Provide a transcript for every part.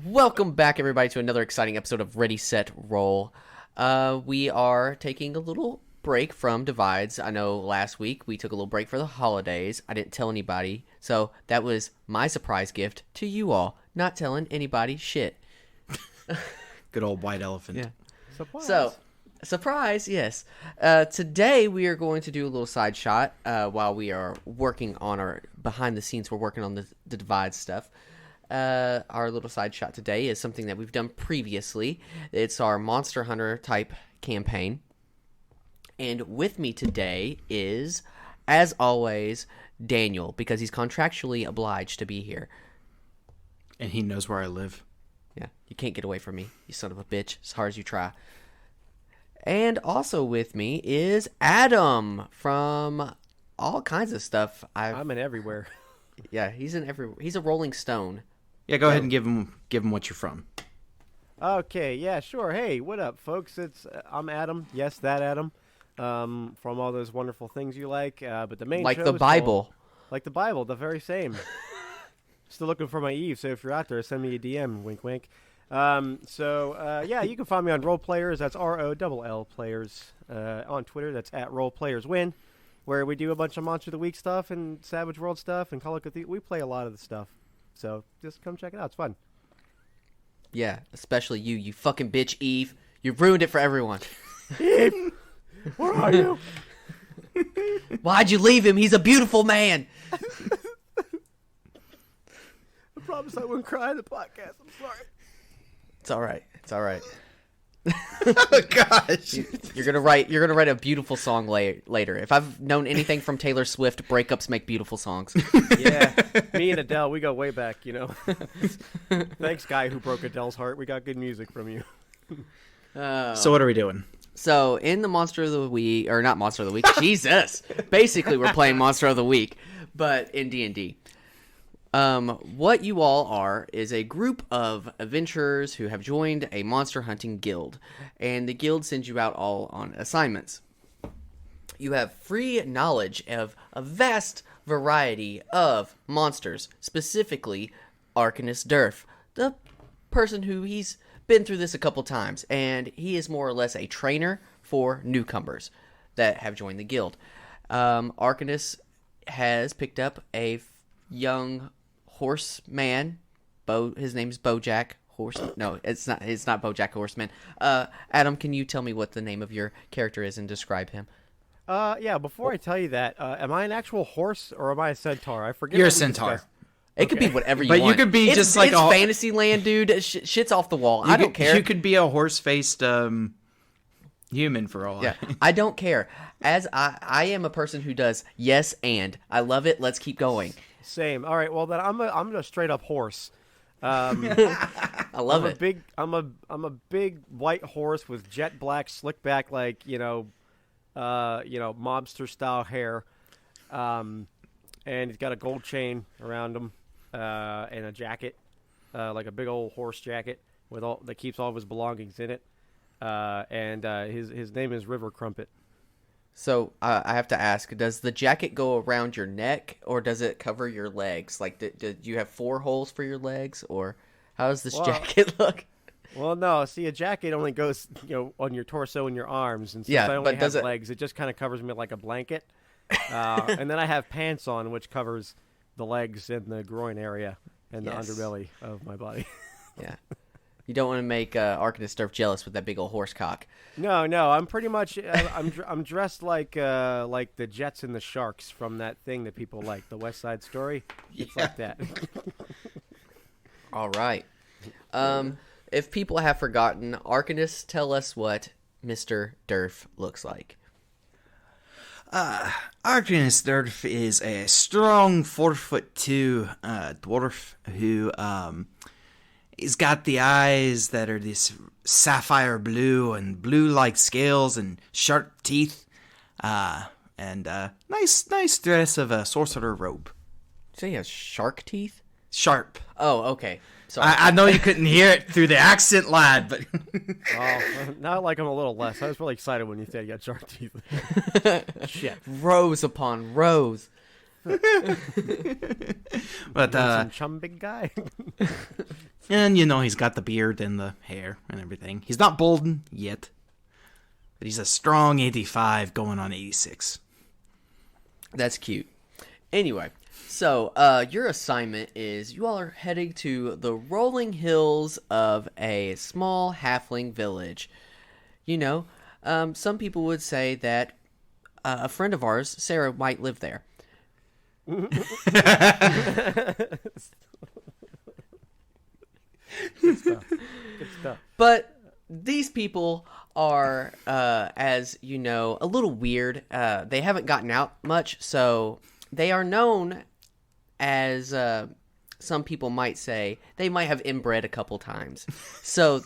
Welcome back, everybody, to another exciting episode of Ready, Set, Roll. We are taking a little break from Divides. I know last week we took a little break for the holidays. I didn't tell anybody, so that was my surprise gift to you all. Not telling anybody shit. Good old white elephant. Yeah. Surprise. So, surprise, yes. Today we are going to do a little side shot while we are working on our behind the scenes. We're working on the Divides stuff. Our little side shot today is something that we've done previously. It's our Monster Hunter type campaign. And with me today is, as always, Daniel, because he's contractually obliged to be here. And he knows where I live. Yeah, you can't get away from me, you son of a bitch, as hard as you try. And also with me is Adam from all kinds of stuff. I'm in everywhere. Yeah, he's in every. He's a Rolling Stone. Yeah, go ahead and give him what you're from. Okay, yeah, sure. Hey, what up, folks? I'm Adam. Yes, that Adam. From all those wonderful things you like. But the main Like show the is Bible. like the Bible, the very same. Still looking for my Eve, so if you're out there, send me a DM. Wink, wink. Yeah, you can find me on Roll Players. That's ROLL Players. On Twitter, that's at Roll Players Win, where we do a bunch of Monster of the Week stuff and Savage World stuff and Call of Cthulhu. We play a lot of the stuff. So just come check it out. It's fun. Yeah, especially you fucking bitch, Eve. You've ruined it for everyone. Eve, where are you? Why'd you leave him? He's a beautiful man. I promise I wouldn't cry in the podcast. I'm sorry. It's all right. It's all right. Oh gosh. You're gonna write a beautiful song later. If I've known anything from Taylor Swift, breakups make beautiful songs. Yeah, me and Adele, we go way back, you know. Thanks, guy who broke Adele's heart. We got good music from you. So what are we doing? So in the Monster of the Week, or not Monster of the Week, Jesus. Basically, we're playing Monster of the Week, but in D&D. What you all are is a group of adventurers who have joined a monster hunting guild, and the guild sends you out all on assignments. You have free knowledge of a vast variety of monsters, specifically Arcanist Durf, the person who he's been through this a couple times, and he is more or less a trainer for newcomers that have joined the guild. Arcanist has picked up a young horseman. His name's Bojack Horse. No, it's not. It's not Bojack Horseman. Adam, can you tell me what the name of your character is and describe him? Yeah, before I tell you that, am I an actual horse or am I a centaur? I forget. You're a what we centaur. discussed. It could be whatever you But want. you could be It's- just like it's a- Fantasyland, dude. Shit's off the wall. I don't care. You could be a horse-faced human for all. Yeah, I don't care. As I am a person who does yes and I love it. Let's keep going. Same. All right. Well, then I'm a straight up horse. I love it. I'm a big white horse with jet black, slick back, like mobster style hair, and he's got a gold chain around him, and a jacket, like a big old horse jacket with all that keeps all of his belongings in it. And his name is River Crumpet. So I have to ask: does the jacket go around your neck, or does it cover your legs? Like, do you have 4 holes for your legs, or how does this jacket look? Well, no. See, a jacket only goes, on your torso and your arms, and since Yeah, I only but have does it- legs, it just kind of covers me like a blanket. And then I have pants on, which covers the legs and the groin area and Yes. the underbelly of my body. Yeah, you don't want to make Arcanist Durf jealous with that big old horse cock. No, I'm pretty much I'm dressed like the Jets and the Sharks from that thing that people like, the West Side Story. It's like that. All right. If people have forgotten, Arcanist, tell us what Mr. Durf looks like. Arcanist Durf is a strong 4'2" dwarf who he's got the eyes that are this sapphire blue and blue-like scales and sharp teeth, and nice dress of a sorcerer robe. So he has shark teeth? Sharp. Oh, okay. Sorry. I know you couldn't hear it through the accent, lad, but Oh, now I like him a little less. I was really excited when you said you got shark teeth. Shit. Rows upon rows. But Some chum big guy. and he's got the beard and the hair and everything. He's not Bolden yet, but he's a strong 85 going on 86. That's cute. Anyway, so your assignment is you all are heading to the rolling hills of a small halfling village. Some people would say that a friend of ours, Sarah, might live there. Good stuff. But these people are, as you know, a little weird. They haven't gotten out much, so they are known as, some people might say, they might have inbred a couple times. So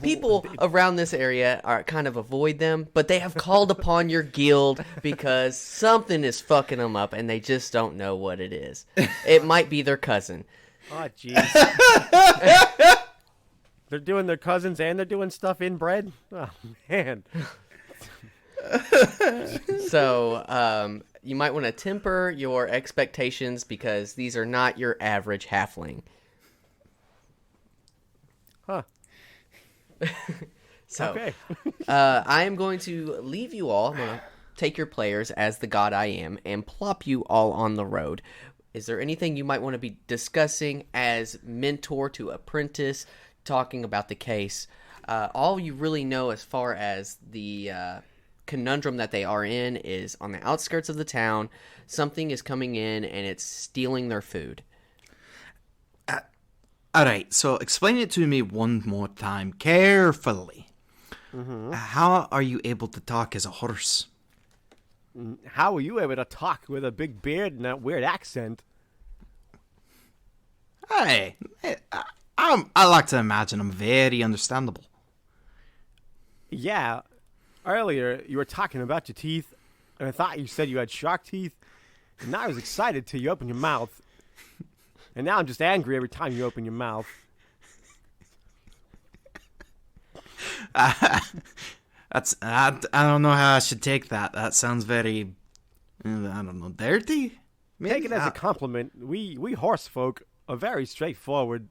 people around this area are kind of avoid them, but they have called upon your guild because something is fucking them up and they just don't know what it is. It might be their cousin. Oh, jeez. They're doing their cousins and they're doing stuff inbred? Oh, man. So, you might want to temper your expectations because these are not your average halfling. Huh. So, Okay. I am going to leave you all. I'm going to take your players as the god I am and plop you all on the road. Is there anything you might want to be discussing as mentor to apprentice, talking about the case? All you really know as far as the conundrum that they are in is on the outskirts of the town, something is coming in and it's stealing their food. Alright, so explain it to me one more time, carefully. How are you able to talk as a horse? How were you able to talk with a big beard and that weird accent? Hey, I like to imagine I'm very understandable. Yeah. Earlier, you were talking about your teeth, and I thought you said you had shark teeth. And now I was excited till you opened your mouth. And now I'm just angry every time you open your mouth. I don't know how I should take that. That sounds very, I don't know, dirty? Maybe? Take it as a compliment. We horse folk are very straightforward.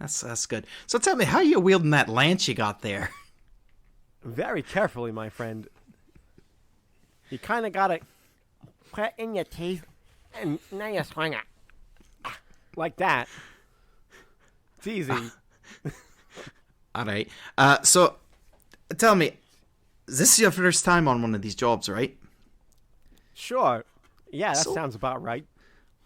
That's good. So tell me, how are you wielding that lance you got there? Very carefully, my friend. You kind of got to put it in your teeth, and now you swing it. Like that. It's easy. All right. So tell me, this is your first time on one of these jobs, right? Sure. Yeah, that So- sounds about right.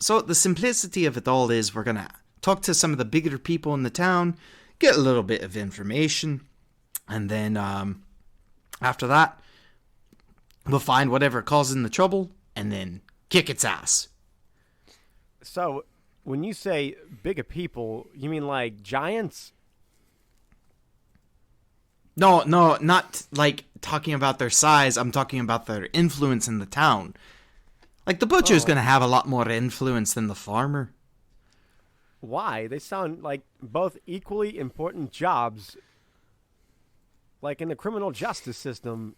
So the simplicity of it all is we're going to talk to some of the bigger people in the town, get a little bit of information, and then after that, we'll find whatever causing the trouble and then kick its ass. So, when you say bigger people, you mean like giants? No, not like talking about their size. I'm talking about their influence in the town. Like the butcher's going to have a lot more influence than the farmer. Why? They sound like both equally important jobs. Like in the criminal justice system.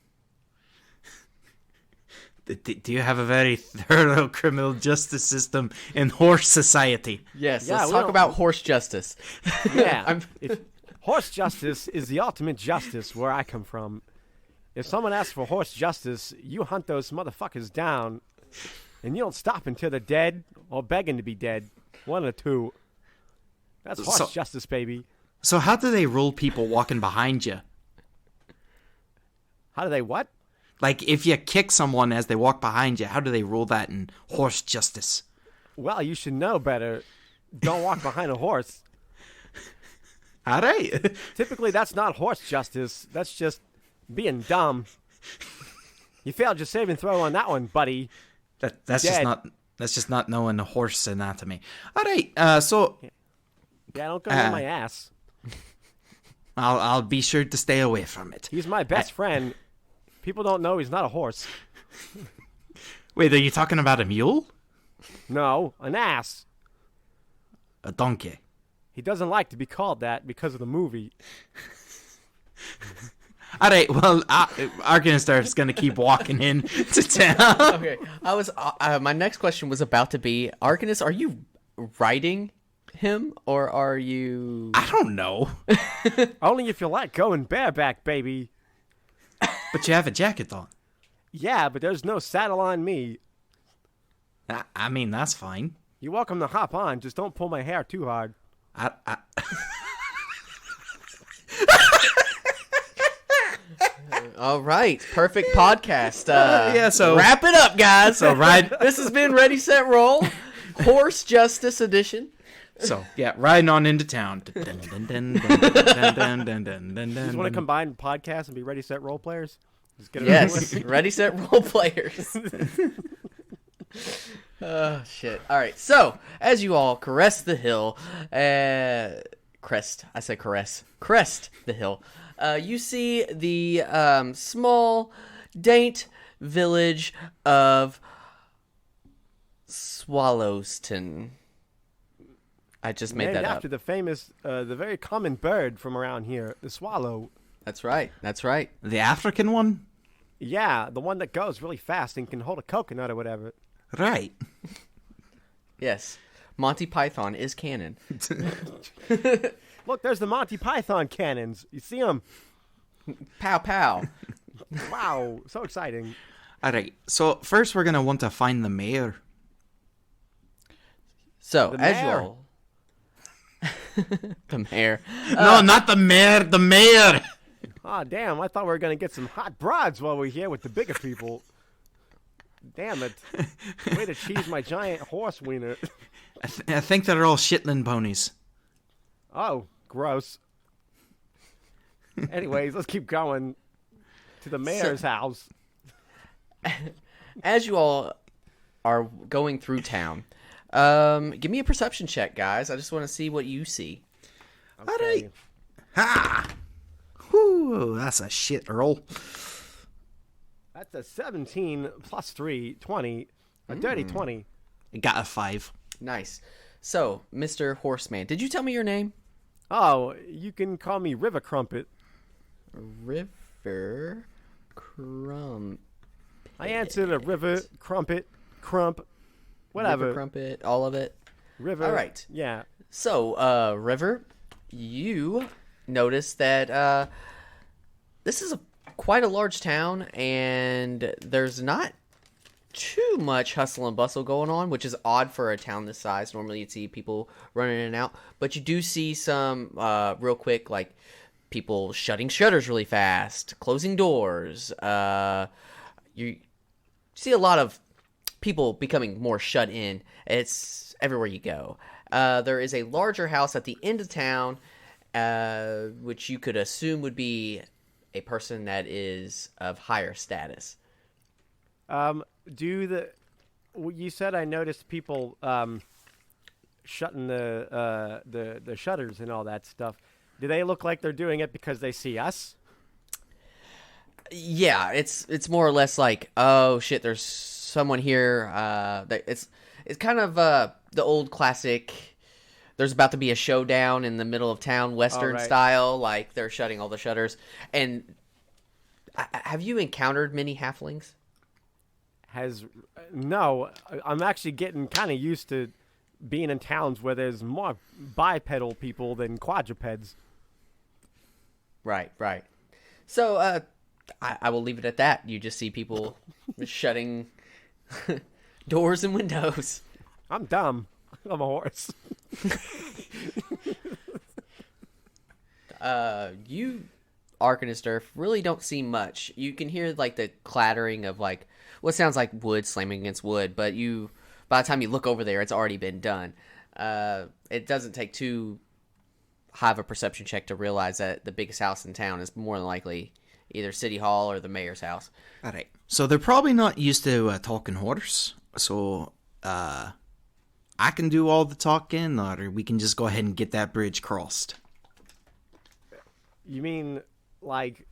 Do you have a very thorough criminal justice system in horse society? Yes, Yeah, let's we talk don't- about horse justice. Yeah. Horse justice is the ultimate justice where I come from. If someone asks for horse justice, you hunt those motherfuckers down, and you don't stop until they're dead or begging to be dead. One or two. That's horse So- justice, baby. So how do they rule people walking behind you? How do they what? Like, if you kick someone as they walk behind you, how do they rule that in horse justice? Well, you should know better. Don't walk behind a horse. All right. Typically, that's not horse justice. That's just being dumb. You failed your save and throw on that one, buddy. That's Dead. just not knowing the horse anatomy. All right. So Yeah, don't go near my ass. I'll be sure to stay away from it. He's my best friend. People don't know he's not a horse. Wait, are you talking about a mule? No, an ass. A donkey. He doesn't like to be called that because of the movie. All right, well, Arkanstar's going to keep walking in to town. Okay, I was. My next question was about to be, Arcanist, are you riding him or are you? I don't know. Only if you like going bareback, baby. But you have a jacket on. Yeah, but there's no saddle on me. I mean, that's fine. You're welcome to hop on. Just don't pull my hair too hard. I All right, perfect podcast. Yeah, so- wrap it up, guys. So ride. This has been Ready Set Roll, Horse Justice Edition. So yeah, riding on into town. You just want to combine podcasts and be ready, set, role players? Just get it over Yes, with. Ready Set Role Players. Oh shit! All right, so as you all crest the hill, crest the hill. You see the small, daint village of Swallowston. I just made Named that after up. the famous, the very common bird from around here, the swallow. That's right. That's right. The African one, Yeah, the one that goes really fast and can hold a coconut or whatever. right? Yes, Monty Python is canon. Look, there's the Monty Python cannons. You see them? Pow pow. Wow, so exciting. All right. So first, we're gonna want to find the mayor. So The as you mayor. all, the mayor. No, not the mayor. The mayor. Ah, damn, I thought we were going to get some hot broads while we're here with the bigger people. Damn it. Way to cheese my giant horse wiener. I think they're all Shetland ponies. Oh, gross. Anyways, let's keep going to the mayor's house. As you all are going through town, give me a perception check, guys. I just want to see what you see. All right. Ha! Whew, that's a shit roll. That's a 17 plus 3, 20. A dirty 20. I got a 5. Nice. So, Mr. Horseman, did you tell me your name? Oh, you can call me River Crumpet. River Crump. I answered a River Crumpet, Crump, whatever. River Crumpet, all of it. River. All right. Yeah. So, River, you notice that this is quite a large town, and there's not too much hustle and bustle going on, which is odd for a town this size. Normally, you'd see people running in and out, but you do see some real quick, like people shutting shutters really fast, closing doors. You see a lot of people becoming more shut in. It's everywhere you go. There is a larger house at the end of town, which you could assume would be a person that is of higher status. You said I noticed people shutting the shutters and all that stuff. Do they look like they're doing it because they see us? Yeah, it's more or less like, oh shit, there's someone here. It's kind of the old classic. There's about to be a showdown in the middle of town, Western right. style. Like they're shutting all the shutters. And have you encountered many halflings? No, I'm actually getting kind of used to being in towns where there's more bipedal people than quadrupeds. Right. So I will leave it at that. You just see people shutting doors and windows. I'm dumb. I'm a horse. You, Arcanisturf, really don't see much. You can hear like the clattering of like what sounds like wood slamming against wood, but by the time you look over there, it's already been done. It doesn't take too high of a perception check to realize that the biggest house in town is more than likely either City Hall or the mayor's house. All right. So they're probably not used to talking horse. So I can do all the talking, or we can just go ahead and get that bridge crossed. You mean, like,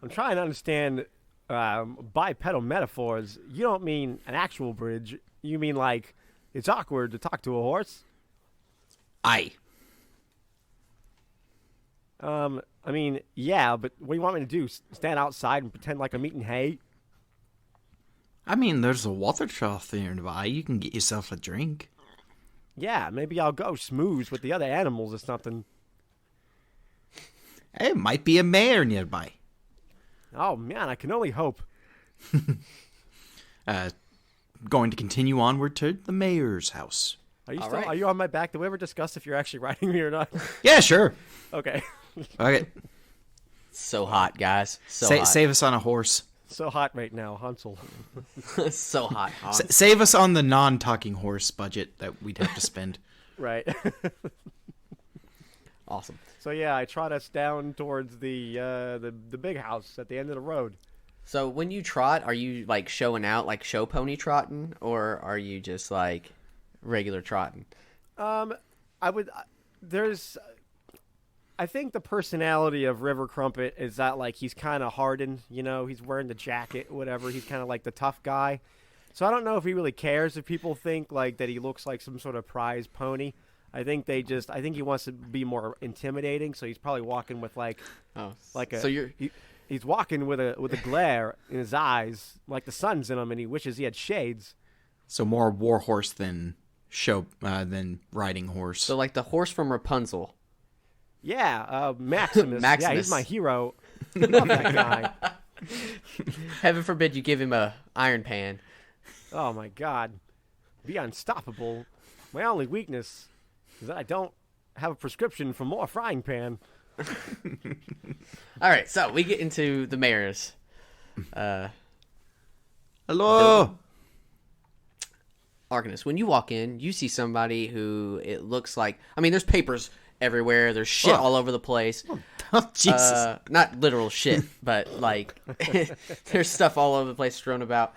I'm trying to understand bipedal metaphors. You don't mean an actual bridge. You mean, like, it's awkward to talk to a horse? Aye. I mean, yeah, but what do you want me to do? Stand outside and pretend like I'm eating hay? I mean, there's a water trough nearby. You can get yourself a drink. Yeah, maybe I'll go smooze with the other animals or something. Hey, it might be a mayor nearby. Oh man, I can only hope. Going to continue onward to the mayor's house. Are you All still? right. Are you on my back? Did we ever discuss if you're actually riding me or not? Yeah, sure. Okay. Okay. So hot, guys. So hot. Save us on a horse. So hot right now, Hansel. So hot. Save us on the non-talking horse budget that we'd have to spend. Right. Awesome. So yeah, I trot us down towards the big house at the end of the road. So when you trot, are you like showing out, like show pony trotting, or are you just like regular trotting? I would. I think the personality of River Crumpet is that like he's kind of hardened. You know, he's wearing the jacket, whatever. He's kind of like the tough guy. So I don't know if he really cares if people think like that he looks like some sort of prize pony. I think he wants to be more intimidating. So he's probably walking with like a. So you're He's walking with a glare in his eyes, like the sun's in him, and he wishes he had shades. So more war horse than riding horse. so like the horse from Rapunzel. Yeah, Maximus. Yeah, Maximus. he's my hero. Love that guy. Heaven forbid you give him a iron pan. Oh my God, be unstoppable. My only weakness is that I don't have a prescription for more frying pan. All right, so we get into the mayor's. Hello. Arcanus, when you walk in, you see somebody who it looks like. I mean, there's papers everywhere. There's shit all over the place. Oh, Jesus. Not literal shit, but like there's stuff all over the place thrown about.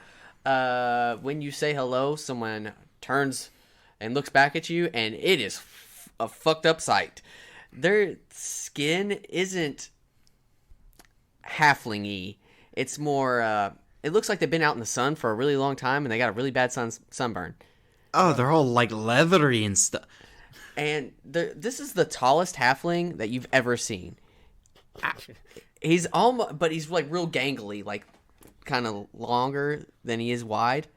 When you say hello, someone turns and looks back at you, and it is a fucked up sight. Their skin isn't halfling-y. It's more. It looks like they've been out in the sun for a really long time, and they got a really bad sunburn. Oh, they're all like leathery and stuff. And this is the tallest halfling that you've ever seen. He's almost, but he's like real gangly, like kind of longer than he is wide.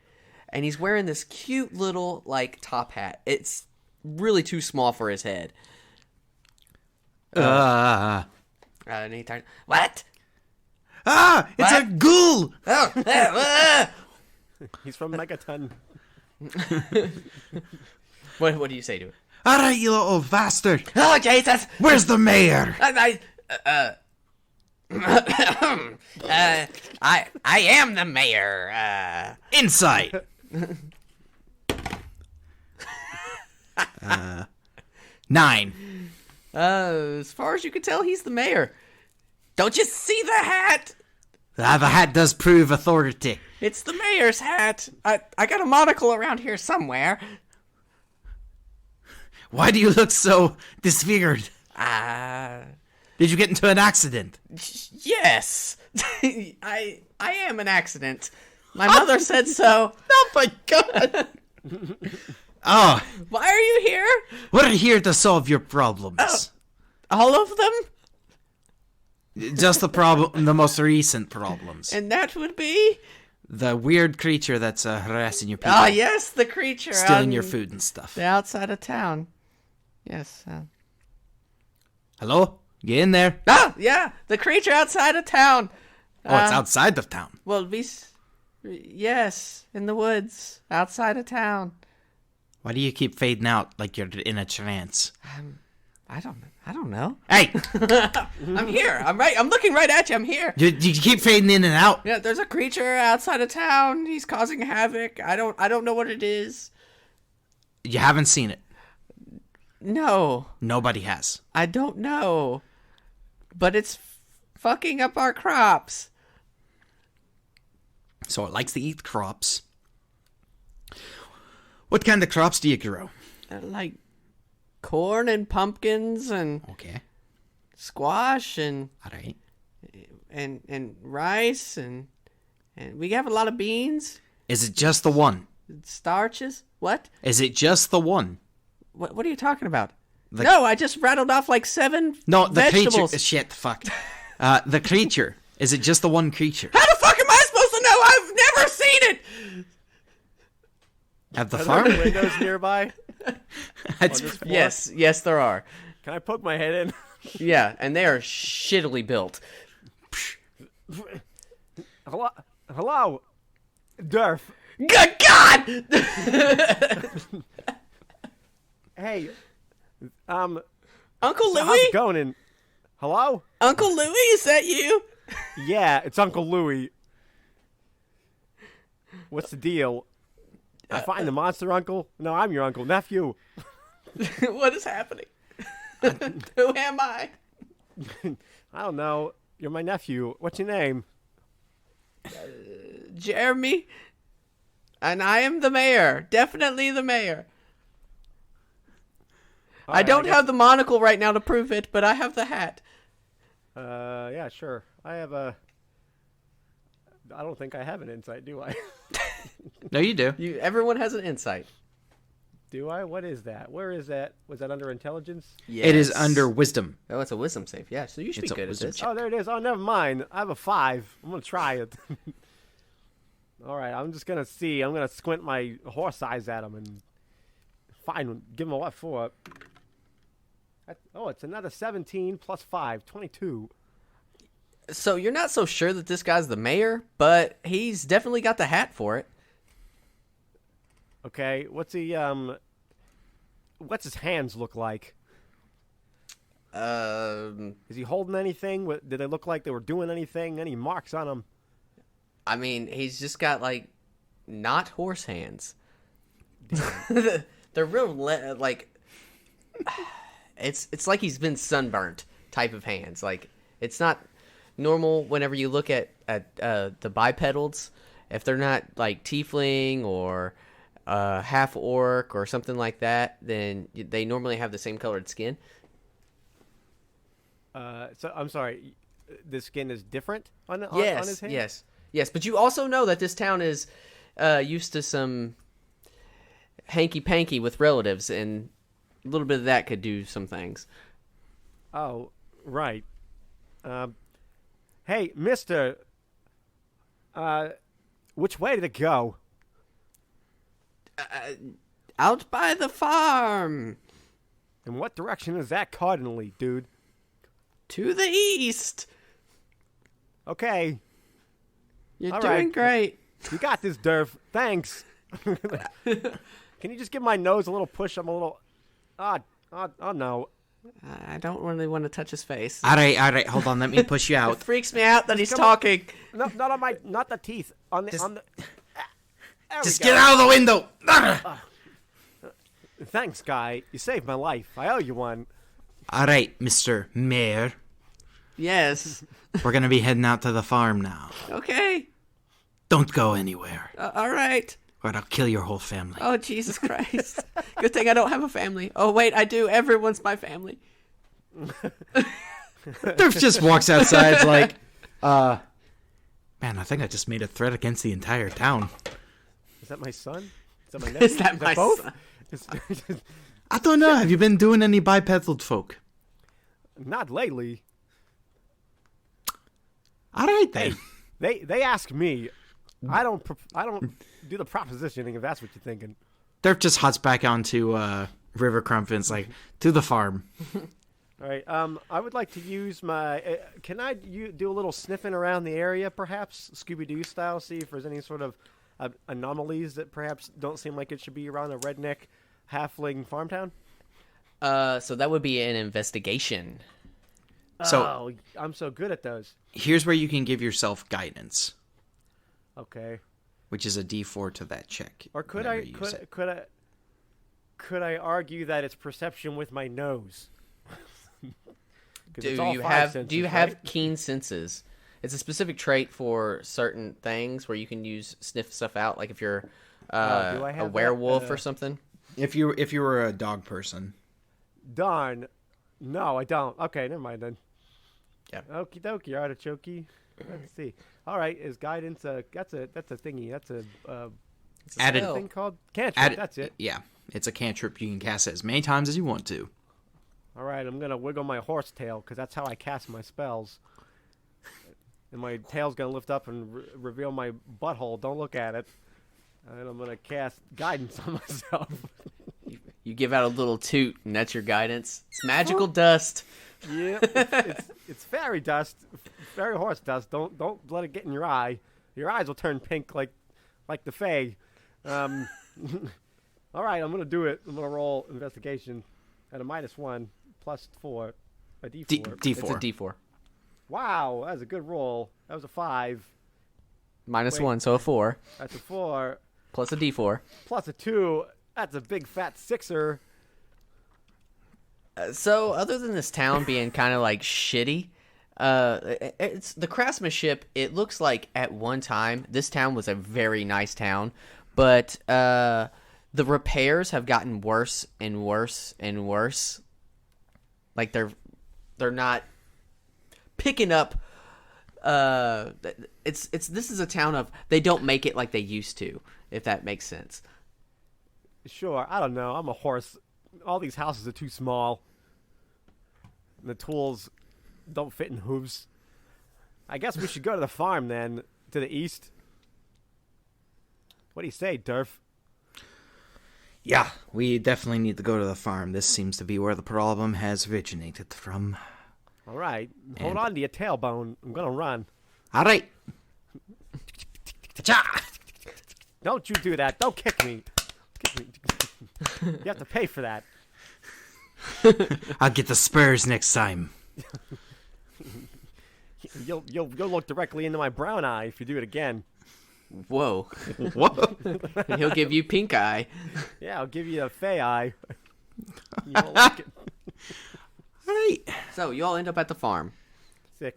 And he's wearing this cute little like top hat. It's really too small for his head. Ah, And he turns, what? it's a ghoul. Oh, He's from Megaton. what do you say to it? All right, you little bastard. Oh, Jesus! Where's the mayor? I am the mayor. Inside. 9. As far as you can tell, he's the mayor. Don't you see the hat? The hat does prove authority. It's the mayor's hat. I got a monocle around here somewhere. Why do you look so disfigured? Did you get into an accident? Yes. I am an accident. My mother said so. Oh my god. Oh, Why are you here? we're here to solve your problems. All of them? Just the most recent problems. And that would be? The weird creature that's harassing your people. Ah, yes, the creature. Stealing your food and stuff. The outside of town. Yes. Hello? Get in there. Yeah, the creature outside of town. Oh, it's outside of town. Well, yes, in the woods, outside of town. Why do you keep fading out like you're in a trance? I don't know. Hey! I'm here. I'm looking right at you. I'm here. you keep fading in and out. Yeah, there's a creature outside of town. He's causing havoc. I don't know what it is. You haven't seen it. No, Nobody has. I don't know. But it's fucking up our crops. So it likes to eat crops. What kind of crops do you grow? Like corn and pumpkins and Okay. squash and All right. rice and we have a lot of beans, Is it just the one? starches. What? Is it just the one? What are you talking about? No, I just rattled off like 7 No, the vegetables. creature. Shit, fuck. The creature. Is it just the one creature? How the fuck am I supposed to know? I've never seen it. At the Are farm? there windows nearby? It's- On this floor? Yes, there are. Can I poke my head in? Yeah, and they are shittily built. Hello, Durf. Good God! Hey, Uncle how's Louie? it going? In hello? Uncle Louie, is that you? Yeah, it's Uncle Louie. What's the deal? I find the monster uncle? No, I'm your uncle, nephew. What is happening? Who am I? I don't know. You're my nephew. What's your name? Jeremy. And I am the mayor. Definitely the mayor. I Alright, don't guess- have the monocle right now to prove it, but I have the hat. Yeah, sure. I have a. I don't think I have an insight, do I? No, you do. Everyone has an insight. Do I? What is that? Where is that? Was that under intelligence? It is under wisdom. Oh, it's a wisdom save. Yeah, so you should It's be a good at wisdom this. check. Oh, there it is. Oh, never mind. I have a 5. I'm gonna try it. All right, I'm just gonna see. I'm gonna squint my horse eyes at him and give him a what for? Oh, it's another 17 plus 5, 22. So you're not so sure that this guy's the mayor, but he's definitely got the hat for it. Okay, what's his hands look like? Is he holding anything? Did they look like they were doing anything? Any marks on them? I mean, he's just got like not horse hands. They're real like it's like he's been sunburnt type of hands. Like it's not normal whenever you look at the bipedals. If they're not like tiefling or half orc or something like that, then they normally have the same colored skin. So I'm sorry, the skin is different on Yes, on his hand? yes. But you also know that this town is used to some hanky-panky with relatives, and a little bit of that could do some things. Oh, right. Hey, mister. Which way did it go? Out by the farm, In what direction is that cardinally, dude? to the east. Okay, You're All doing right. great. you got this, Durf. Thanks. Can you just give my nose a little push? I'm a little... Oh, no. I don't really want to touch his face. All right. Hold on. Let me push you It out. freaks me out that he's Come on. talking. No, not on my... Not the teeth. On the... There we Just go. get out of the window. Thanks, guy. You saved my life. I owe you one. All right, Mr. Mayor. Yes. We're going to be heading out to the farm now. Okay. Don't go anywhere, All right. or I'll kill your whole family. Oh, Jesus Christ. Good thing I don't have a family. Oh, wait, I do. Everyone's my family. Durf just walks outside like, man, I think I just made a threat against the entire town. Is that my son? Is that my nephew? Is that my both? son? I don't know. Have you been doing any bipedal folk? Not lately. All right, then. They ask me. I don't do the propositioning if that's what you're thinking. Durf just hops back onto River Crump and it's like, to the farm. All right. I would like to use my. Can I do a little sniffing around the area, perhaps Scooby Doo style, see if there's any sort of anomalies that perhaps don't seem like it should be around a redneck halfling farm town? So that would be an investigation. So- Oh, I'm so good at those. Here's where you can give yourself guidance, Okay. which is a D4 to that check. Or could whenever I you use it. could I argue that it's perception with my nose? 'Cause Do it's all you five have senses, do you have right? keen senses? It's a specific trait for certain things where you can use sniff stuff out, like if you're do I have a that? werewolf or something. If you were a dog person. Darn. No, I don't. Okay, never mind then. Yeah. Okie dokie, artichoke. Let's see. All right, is guidance that's a thingy. That's a It's a Added- spell. thing called cantrip. Add- That's it. Yeah, it's a cantrip. You can cast it as many times as you want to. All right, I'm gonna wiggle my horse tail because that's how I cast my spells. And my tail's gonna lift up and reveal my butthole. Don't look at it. And I'm gonna cast guidance on myself. You give out a little toot, and that's your guidance. It's magical dust. Yeah, it's fairy dust, fairy horse dust. Don't let it get in your eye. Your eyes will turn pink like the Fae. All right, I'm gonna do it. I'm gonna roll investigation at a -1 +4, a D4. D4. It's a D4. Wow, that was a good roll. That was a 5. -1, so a 4. That's a 4 Plus a D4. plus a 2. That's a big fat 6er. So, other than this town being kind of like shitty, it's the craftsmanship. It looks like at one time this town was a very nice town, but the repairs have gotten worse and worse and worse. Like they're not picking up. This is a town of they don't make it like they used to, if that makes sense. Sure, I don't know. I'm a horse. All these houses are too small. And the tools don't fit in hooves. I guess we should go to the farm then, to the east. What do you say, Durf? Yeah, we definitely need to go to the farm. This seems to be where the problem has originated from. All right, hold on to your tailbone. I'm gonna run. All right. Don't you do that. Don't kick me. Kick me. You have to pay for that. I'll get the spurs next time. You'll look directly into my brown eye if you do it again. Whoa. Whoa. He'll give you pink eye. Yeah, I'll give you a fey eye. You won't like it. All right. So, you all end up at the farm. Sick.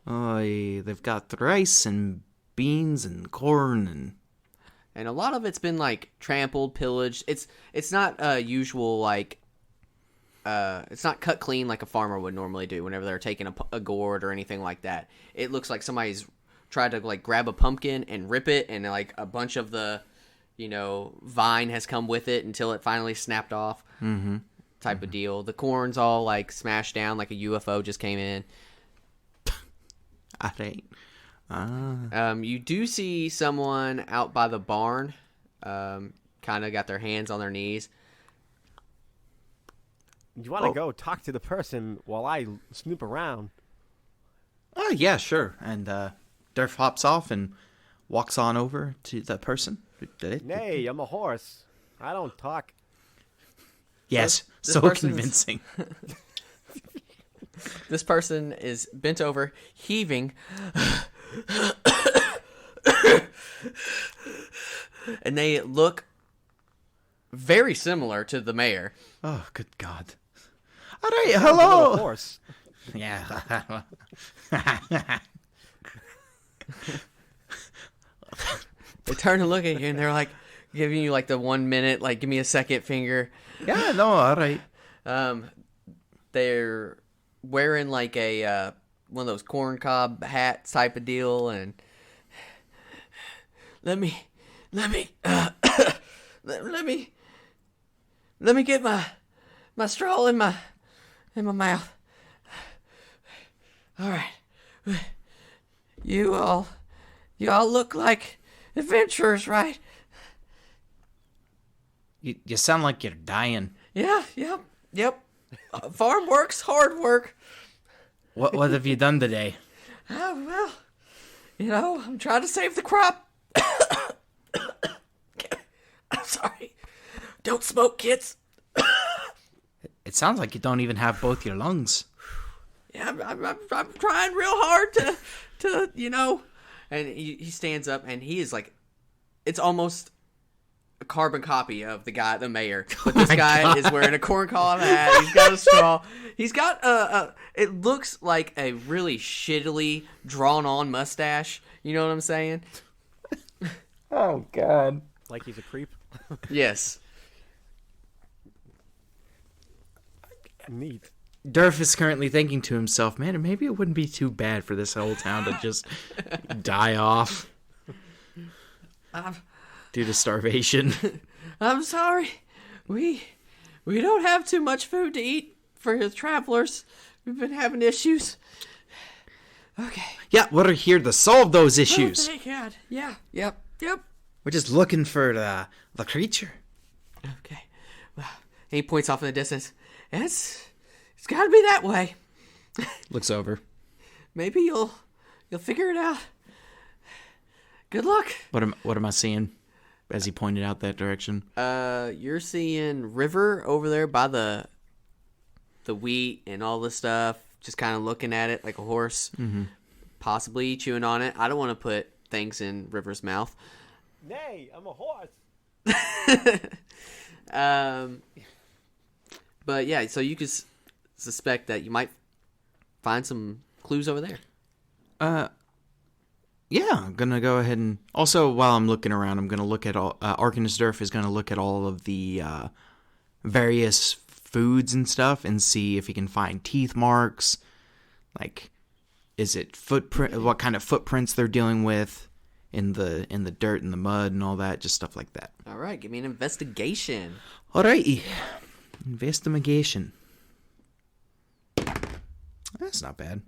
Oh, they've got rice and beans and corn and... And a lot of it's been like trampled, pillaged. It's not usual like it's not cut clean like a farmer would normally do whenever they're taking a gourd or anything like that. It looks like somebody's tried to like grab a pumpkin and rip it, and like a bunch of the vine has come with it until it finally snapped off. Mm-hmm. Type of deal. The corn's all like smashed down, like a UFO just came in. All right. You do see someone out by the barn, kind of got their hands on their knees. You want to go talk to the person while I snoop around? Oh, yeah, sure. And Durf hops off and walks on over to the person. Nay, I'm a horse. I don't talk. Yes, This so person's- convincing. This person is bent over, heaving, and they look very similar to the mayor. Oh, good God. All right, I'm a hello. horse. Yeah. They turn and look at you, and they're like giving you like the 1 minute, like give me a second finger. Yeah, no, all right. They're wearing like a one of those corn cob hat type of deal, and let me get my straw in my mouth. All right, you all look like adventurers, right? You sound like you're dying. Yeah, yep. Farm work's hard work. What have you done today? Oh, well, I'm trying to save the crop. I'm sorry. Don't smoke, kids. It sounds like you don't even have both your lungs. Yeah, I'm trying real hard to. And he stands up, and he is like, it's almost a carbon copy of the mayor. But this guy is wearing a corn cob hat. He's got a straw. He's got it looks like a really shittily drawn on mustache. You know what I'm saying? Oh, God. Like he's a creep. Yes. Neat. Durf is currently thinking to himself, man, maybe it wouldn't be too bad for this whole town to just die off due to starvation. I'm sorry. We don't have too much food to eat for the travelers. We've been having issues. Okay. Yeah, we're here to solve those issues. Oh, thank God. Yeah. Yep. We're just looking for the creature. Okay. Well, he points off in the distance. It's got to be that way. Looks over. Maybe you'll figure it out. Good luck. What am I seeing? As he pointed out that direction. You're seeing River over there by the wheat and all this stuff, just kind of looking at it like a horse, possibly chewing on it. I don't want to put things in River's mouth. Nay, I'm a horse. But yeah, so you could suspect that you might find some clues over there. Yeah, I'm gonna go ahead and also while I'm looking around, I'm gonna look at all. Arcanusdurf is gonna look at all of the various foods and stuff and see if he can find teeth marks. Like, is it footprint? What kind of footprints they're dealing with in the dirt and the mud and all that, just stuff like that. All right, give me an investigation. Alrighty, investigation. That's not bad.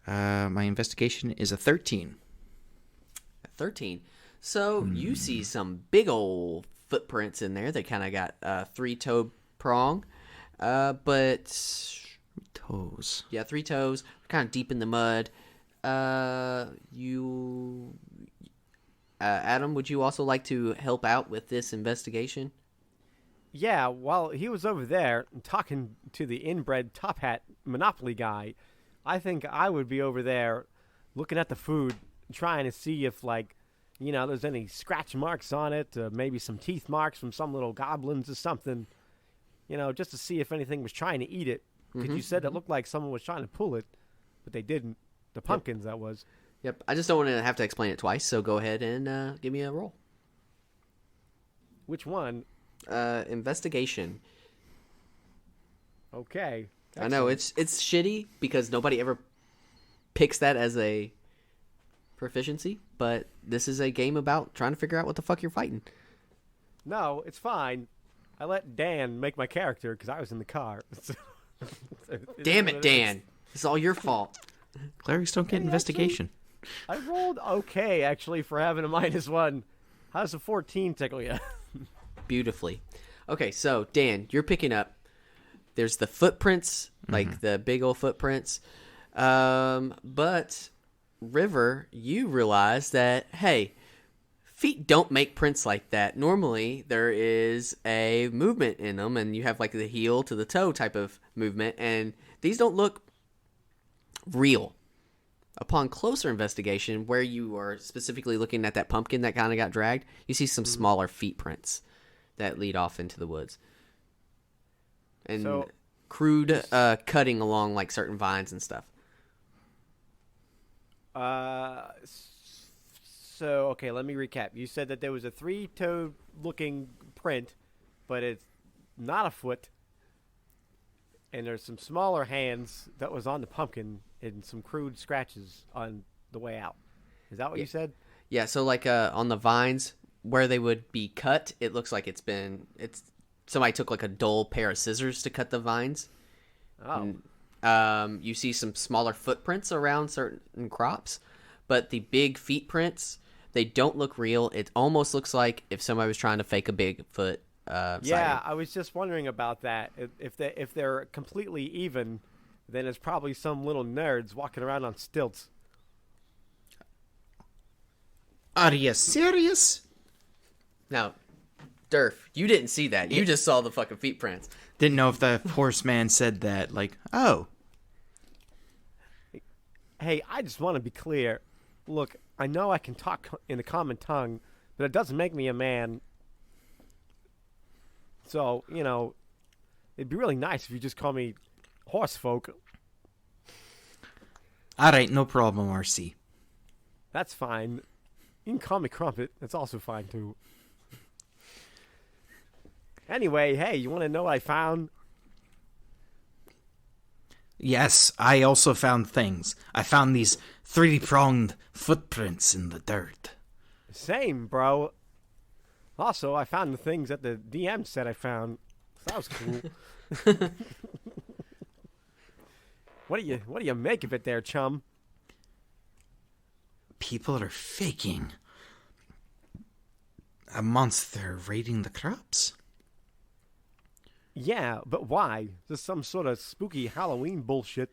My investigation is a 13. 13. So you see some big old footprints in there. They kind of got a three-toed prong, but Toes. yeah, three toes, kind of deep in the mud. Adam, would you also like to help out with this investigation? Yeah, while he was over there talking to the inbred top hat Monopoly guy, I think I would be over there looking at the food, trying to see if, like, there's any scratch marks on it, maybe some teeth marks from some little goblins or something, just to see if anything was trying to eat it. Because you said it looked like someone was trying to pull it, but they didn't. The pumpkins, that was. Yep, I just don't want to have to explain it twice, so go ahead and give me a roll. Which one? Investigation. Okay. I know, it's shitty because nobody ever picks that as a proficiency, but this is a game about trying to figure out what the fuck you're fighting. No, it's fine. I let Dan make my character because I was in the car. Damn it, Dan. It's all your fault. Clerics don't get investigation. I rolled okay, actually, for having a -1. How's a 14 tickle you? Beautifully. Okay, so, Dan, you're picking up. There's the footprints, like the big old footprints. But, River, you realize that, hey, feet don't make prints like that. Normally, there is a movement in them, and you have like the heel to the toe type of movement, and these don't look real. Upon closer investigation, where you are specifically looking at that pumpkin that kind of got dragged, you see some smaller feet prints that lead off into the woods. And So- crude cutting along like certain vines and stuff. So, okay, let me recap. You said that there was a three-toed looking print, but it's not a foot. And there's some smaller hands that was on the pumpkin and some crude scratches on the way out. Is that what you said? Yeah, so like on the vines where they would be cut, it looks like it's somebody took like a dull pair of scissors to cut the vines. Oh. And, you see some smaller footprints around certain crops, but the big feet prints, they don't look real. It almost looks like if somebody was trying to fake a Bigfoot Yeah, sighting. I was just wondering about that. If they're completely even, then it's probably some little nerds walking around on stilts. Are you serious? Now, Durf, you didn't see that. You just saw the fucking feet prints. Didn't know if the horseman said that. Like, oh, Hey, I just want to be clear. Look, I know I can talk in a common tongue, but it doesn't make me a man. So, it'd be really nice if you just call me horse folk. all right, no problem, RC. That's fine. You can call me Crumpet. That's also fine, too. Anyway, hey, you want to know what I found? Yes, I also found things. I found these three-pronged footprints in the dirt. Same, bro. Also, I found the things that the DM said I found. That was cool. What do you make of it there, chum? People are faking. A monster raiding the crops? Yeah, but why? Is this some sort of spooky Halloween bullshit?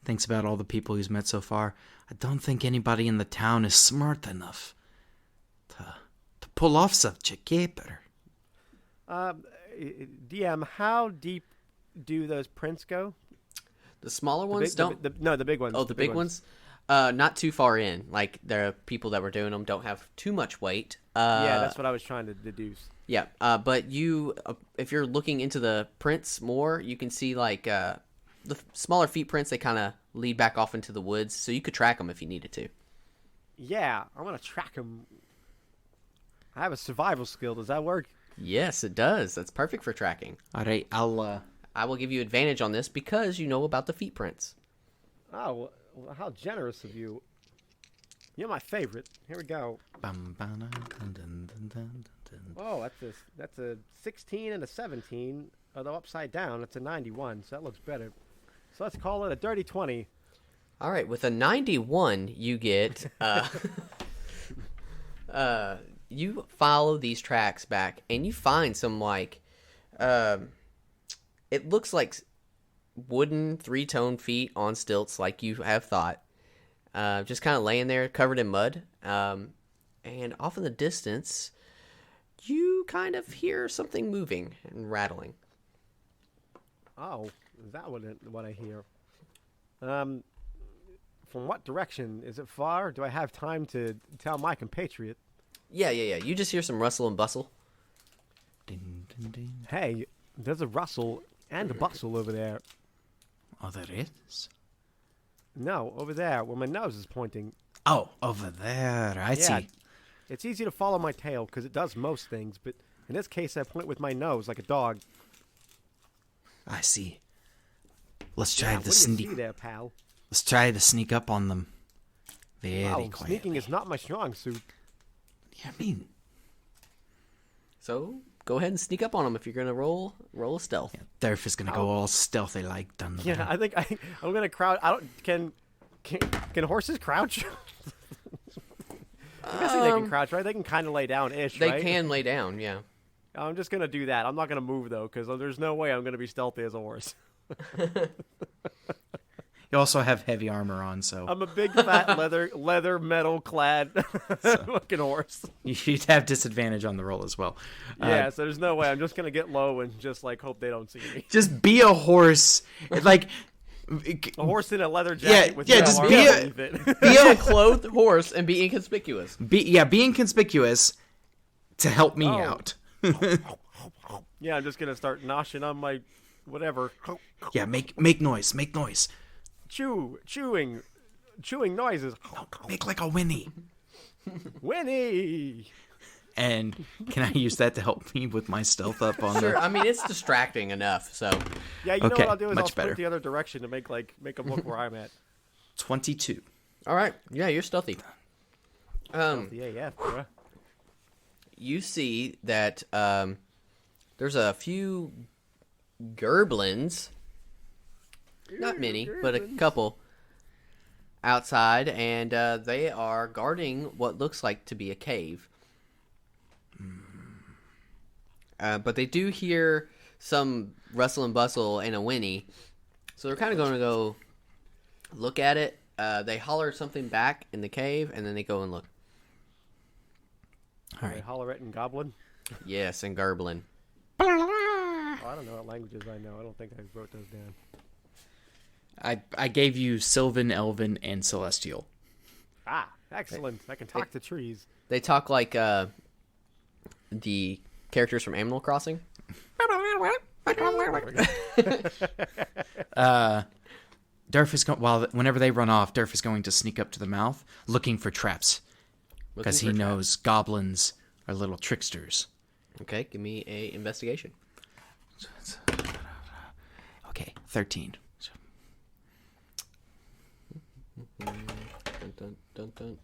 Thinks about all the people he's met so far. I don't think anybody in the town is smart enough to pull off such a caper. DM, how deep do those prints go? The smaller ones don't. The big ones. Oh, the big ones. Not too far in. Like the people that were doing them don't have too much weight. Yeah, that's what I was trying to deduce. Yeah, but you, if you're looking into the prints more, you can see like the smaller feet prints. They kind of lead back off into the woods, so you could track them if you needed to. Yeah, I'm gonna track them. I have a survival skill. Does that work? Yes, it does. That's perfect for tracking. All right, I will give you advantage on this because you know about the feet prints. Oh, well, how generous of you. You're my favorite. Here we go. Oh, that's a 16 and a 17. Although upside down, it's a 91, so that looks better. So let's call it a dirty 20. All right, with a 91, you get you follow these tracks back, and you find some like it looks like wooden 3-tone feet on stilts, like you have thought, just kind of laying there, covered in mud. And off in the distance, you kind of hear something moving and rattling. Oh, is that what I hear? From what direction? Is it far? Do I have time to tell my compatriot? Yeah. You just hear some rustle and bustle. Hey, there's a rustle and a bustle over there. Oh, there is? No, over there, where my nose is pointing. Oh, over there. I see. It's easy to follow my tail because it does most things, but in this case, I point with my nose like a dog. I see. Let's try What do you see there, pal? Let's try to sneak up on them. Very quietly. Sneaking is not my strong suit. Yeah, I mean, So go ahead and sneak up on them if you're gonna roll a stealth. Durf is gonna go all stealthy like. Yeah, I think I'm gonna crouch. I don't. Can horses crouch? I'm guessing they can crouch, right? They can kind of lay down ish. They right? can lay down, yeah. I'm just gonna do that. I'm not gonna move though, because there's no way I'm gonna be stealthy as a horse. You also have heavy armor on, so I'm a big fat leather metal clad looking horse. you'd have disadvantage on the roll as well. Yeah, so there's no way. I'm just gonna get low and just like hope they don't see me. Just be a horse, like A horse in a leather jacket with just armor be underneath it. Be a clothed horse and be inconspicuous. be inconspicuous to help me out. Yeah, I'm just gonna start noshing on my whatever. Yeah, make noise, Chewing noises. make like a whinny. Winnie. And can I use that to help me with my stealth up on Sure, I mean it's distracting enough. So Yeah, you know Okay, what I'll do is much I'll sprint better. the other direction to make them look where I'm at. 22. all right, yeah, you're stealthy. Yeah. Bruh. You see that there's a few gerblins, not many, but a couple outside, and they are guarding what looks like to be a cave. But they do hear some rustle and bustle and a whinny, so they're kind of going to go look at it. They holler something back in the cave, and then they go and look. All right. Holleret and Goblin. Yes, and gerblin. Oh, I don't know what languages I know. I don't think I wrote those down. I gave you Sylvan, Elven, and Celestial. Ah, excellent. I can talk to trees. They talk like the characters from Animal Crossing. Durf is whenever they run off, Durf is going to sneak up to the mouth, looking for traps, because he knows goblins are little tricksters. Okay, give me a investigation. Okay, 13. Dun, dun, dun, dun.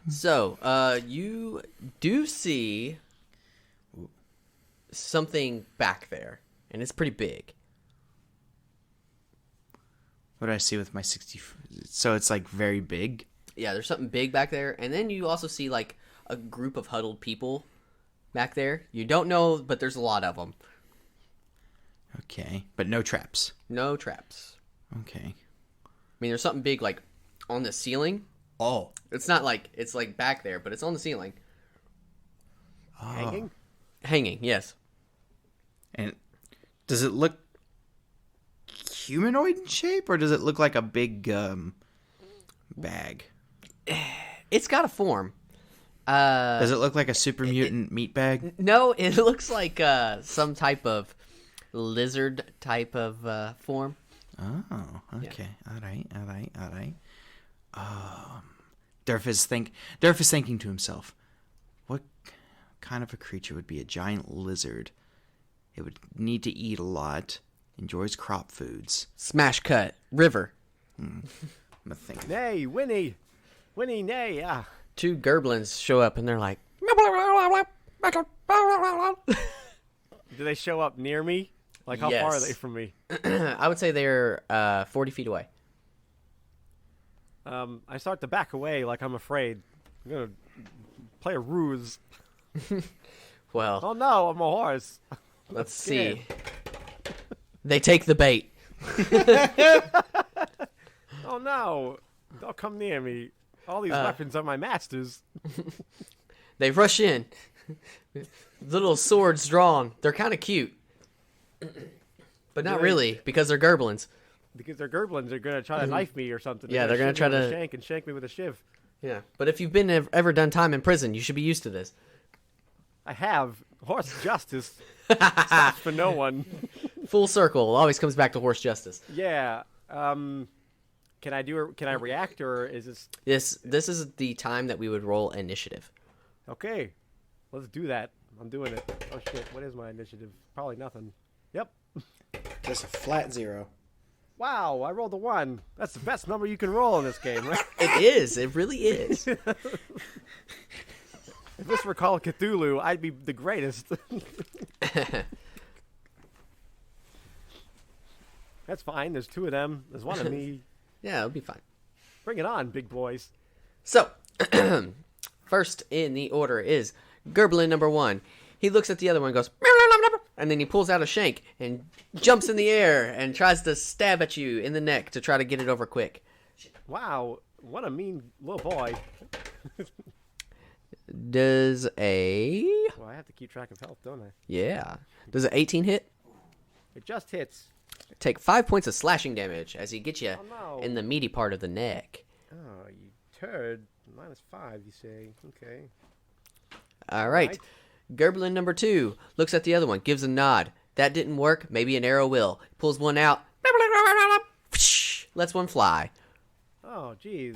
So, you do see something back there, and it's pretty big. What do I see with my 60? So it's like very big. Yeah, there's something big back there, and then you also see like a group of huddled people back there. You don't know, but there's a lot of them. Okay, but no traps. No traps. Okay. I mean, there's something big like on the ceiling. Oh. It's not like it's like back there, but it's on the ceiling. Hanging? Hanging, yes. And does it look humanoid in shape, or does it look like a big bag? It's got a form. Does it look like a super mutant meat bag? No, it looks like some type of lizard type of form. Oh, okay. Yeah. All right. Durf is thinking to himself, what kind of a creature would be a giant lizard? It would need to eat a lot, enjoys crop foods. Smash cut. River. I'm a think. Nay, Winnie! Winnie, nay! Ah. Two Gerblins show up and they're like, Do they show up near me? Like, how far are Yes. they from me? I would say they're 40 feet away. I start to back away like I'm afraid. I'm going to play a ruse. Well, Oh no, I'm a horse. let's scared. see. They take the bait. Oh no, don't come near me. All these weapons are my master's. They rush in. Little swords drawn. They're kind of cute. But not Do they- really, because they're Gerblins. Because they're Gerblins, they're going to try to knife me or something. Yeah, they're gonna shoot me try with a to- shank and shank me with a shiv. Yeah. But if you've been ever done time in prison, you should be used to this. I have horse justice. Stops for no one. Full circle. Always comes back to horse justice. Yeah. Can I react, or is this This is the time that we would roll initiative. okay? Let's do that. I'm doing it. Oh shit! What is my initiative? Probably nothing. Yep. Just a flat 0. Wow! I rolled a 1. That's the best number you can roll in this game, right? It is. It really is. If this were Call of Cthulhu, I'd be the greatest. That's fine. There's 2 of them. There's 1 of me. Yeah, it'll be fine. Bring it on, big boys. So, first in the order is Gerblin number 1. He looks at the other one and goes, and then he pulls out a shank and jumps in the air and tries to stab at you in the neck to try to get it over quick. Wow, what a mean little boy. Does a... Well, I have to keep track of health, don't I? Yeah. Does an 18 hit? It just hits. Take 5 points of slashing damage as he gets you Oh, no. in the meaty part of the neck. Oh, you turd. -5, you say. Okay. All right. Right. Gerblin number 2 looks at the other one, gives a nod. That didn't work. Maybe an arrow will. Pulls one out. Lets one fly. Oh, geez.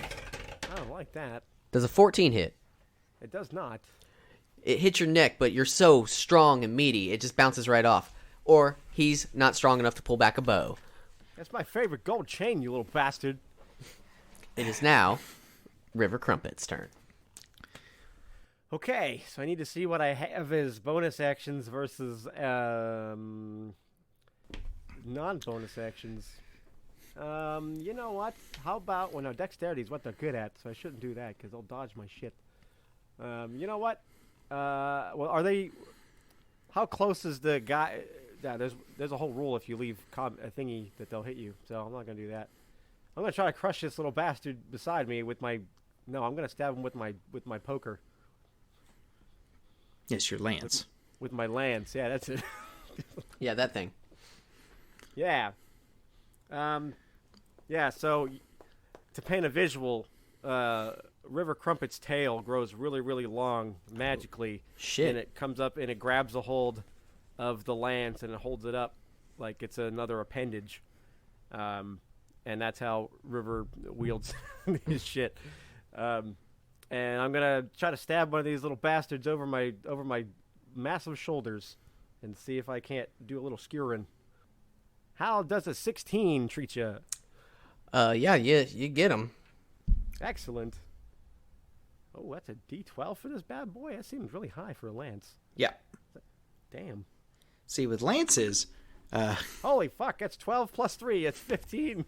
I don't like that. Does a 14 hit? It does not. It hits your neck, but you're so strong and meaty, it just bounces right off. Or he's not strong enough to pull back a bow. That's my favorite gold chain, you little bastard. It is now River Crumpet's turn. Okay, so I need to see what I have as bonus actions versus non-bonus actions. You know what? How about, well, no, dexterity is what they're good at, so I shouldn't do that because they'll dodge my shit. You know what? Well, are they? How close is the guy? Yeah, there's a whole rule if you leave a thingy that they'll hit you. So I'm not gonna do that. I'm gonna try to crush this little bastard beside me with my. No, I'm gonna stab him with my poker. Yes, your lance. With my lance. Yeah, that's it. Yeah, that thing. Yeah. Yeah, so to paint a visual, River Crumpet's tail grows really, really long magically. Shit. And it comes up and it grabs a hold of the lance and it holds it up like it's another appendage. And that's how River wields his shit. And I'm gonna try to stab one of these little bastards over my massive shoulders, and see if I can't do a little skewering. How does a 16 treat you? Yeah, you get him. Excellent. Oh, that's a D12 for this bad boy. That seems really high for a lance. Yeah. Damn. See, with lances, Holy fuck, that's 12 plus 3. It's 15.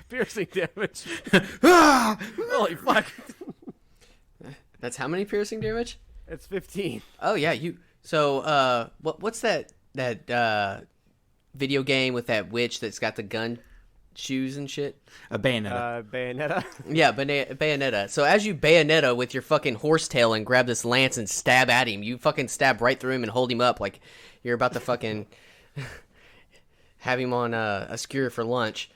Piercing damage. Holy fuck. That's how many piercing damage? It's 15. Oh yeah, you. So what's that video game with that witch that's got the gun shoes and shit? a Bayonetta. Bayonetta. Yeah, Bayonetta. So as you Bayonetta with your fucking horsetail and grab this lance and stab at him, you fucking stab right through him and hold him up like you're about to fucking have him on a skewer for lunch.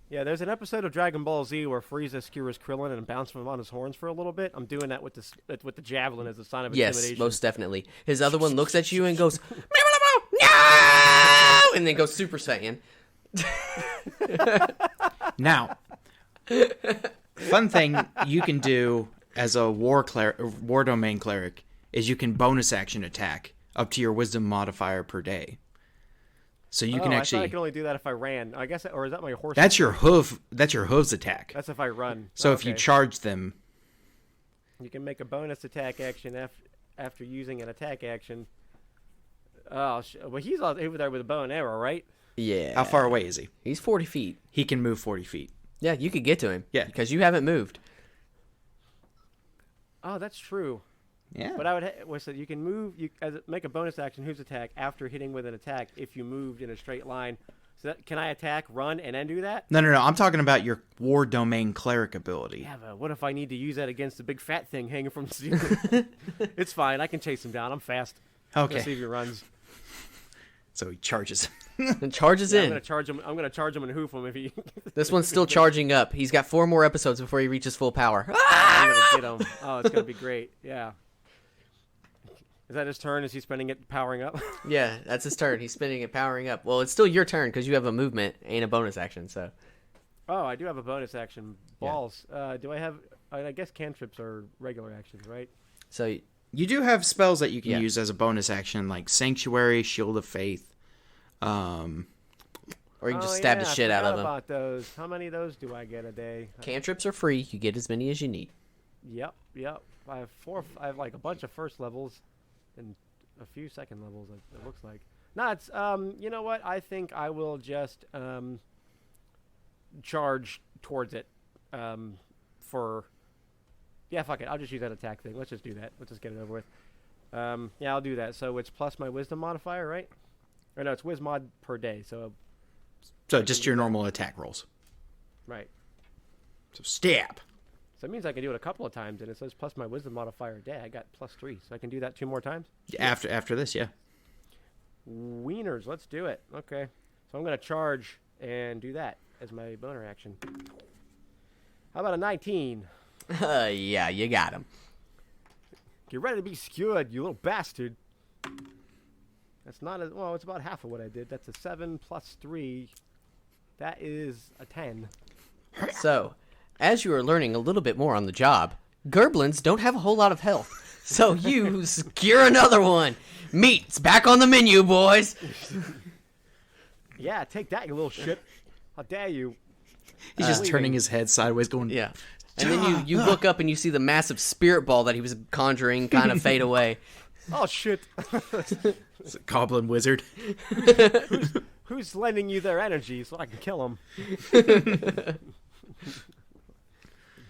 Yeah, there's an episode of Dragon Ball Z where Frieza skewers Krillin and bounces him on his horns for a little bit. I'm doing that with the javelin as a sign of Yes, intimidation. most definitely. His other one looks at you and goes, no! And then goes Super Saiyan. Now, fun thing you can do as a war domain cleric is you can bonus action attack up to your wisdom modifier per day. So you can I actually. thought I could only do that if I ran. I guess, or is that my horse? That's your hoof. That's your hooves attack. That's if I run. So if you Okay. charge them, You can make a bonus attack action after using an attack action. Oh, well, he's over there with a bow and arrow, right? Yeah. how far away is he? He's 40 feet. He can move 40 feet. Yeah, you could get to him. Yeah. Because you haven't moved. Oh, that's true. Yeah. But I would so you can move. Make a bonus action hooves attack after hitting with an attack if you moved in a straight line. So can I attack, run, and then do that? No. I'm talking about your war domain cleric ability. Yeah, but what if I need to use that against the big fat thing hanging from the ceiling? It's fine. I can chase him down. I'm fast. Let's see Okay. if he runs. So he charges. And charges Yeah, I'm in. gonna charge him. I'm gonna charge him and hoof him if he. This one's still charging up. He's got 4 more episodes before he reaches full power. I'm gonna get him. Oh, it's gonna be great. Yeah. Is that his turn? Is he spending it powering up? Yeah, that's his turn. He's spinning it, powering up. Well, it's still your turn because you have a movement and a bonus action. So Oh, I do have a bonus action. Balls. Do I have? I guess cantrips are regular actions, right? so You do have spells that you can Yeah. use as a bonus action, like Sanctuary, Shield of Faith. or you can just stab the I shit out forgot of him. about those. How many of those do I get a day? Cantrips are free. You get as many as you need. Yep. I have 4. I have like a bunch of first levels, and a few second levels. It looks like. No, it's You know what? I think I will just charge towards it. Yeah, fuck it. I'll just use that attack thing. Let's just do that. Let's just get it over with. Yeah, I'll do that. So it's plus my wisdom modifier, right? Or no, it's wismod per day. So So just your normal attack rolls. right. So stab. So it means I can do it a couple of times, and it says plus my wisdom modifier a day. I got +3, so I can do that 2 more times. After this, yeah. Wieners, let's do it. Okay, so I'm gonna charge and do that as my boner action. How about a 19? Yeah, you got him. Get ready to be skewered, you little bastard. That's not as well. It's about half of what I did. That's a 7 plus 3. That is a 10. So, as you are learning a little bit more on the job, Gerblins don't have a whole lot of health. So you secure another one. Meat's back on the menu, boys. Yeah, take that, you little shit. How dare you? He's just turning his head sideways, going, Yeah. And then you look up and you see the massive spirit ball that he was conjuring kind of fade away. Oh shit! It's a goblin wizard. Who's lending you their energy so I can kill them?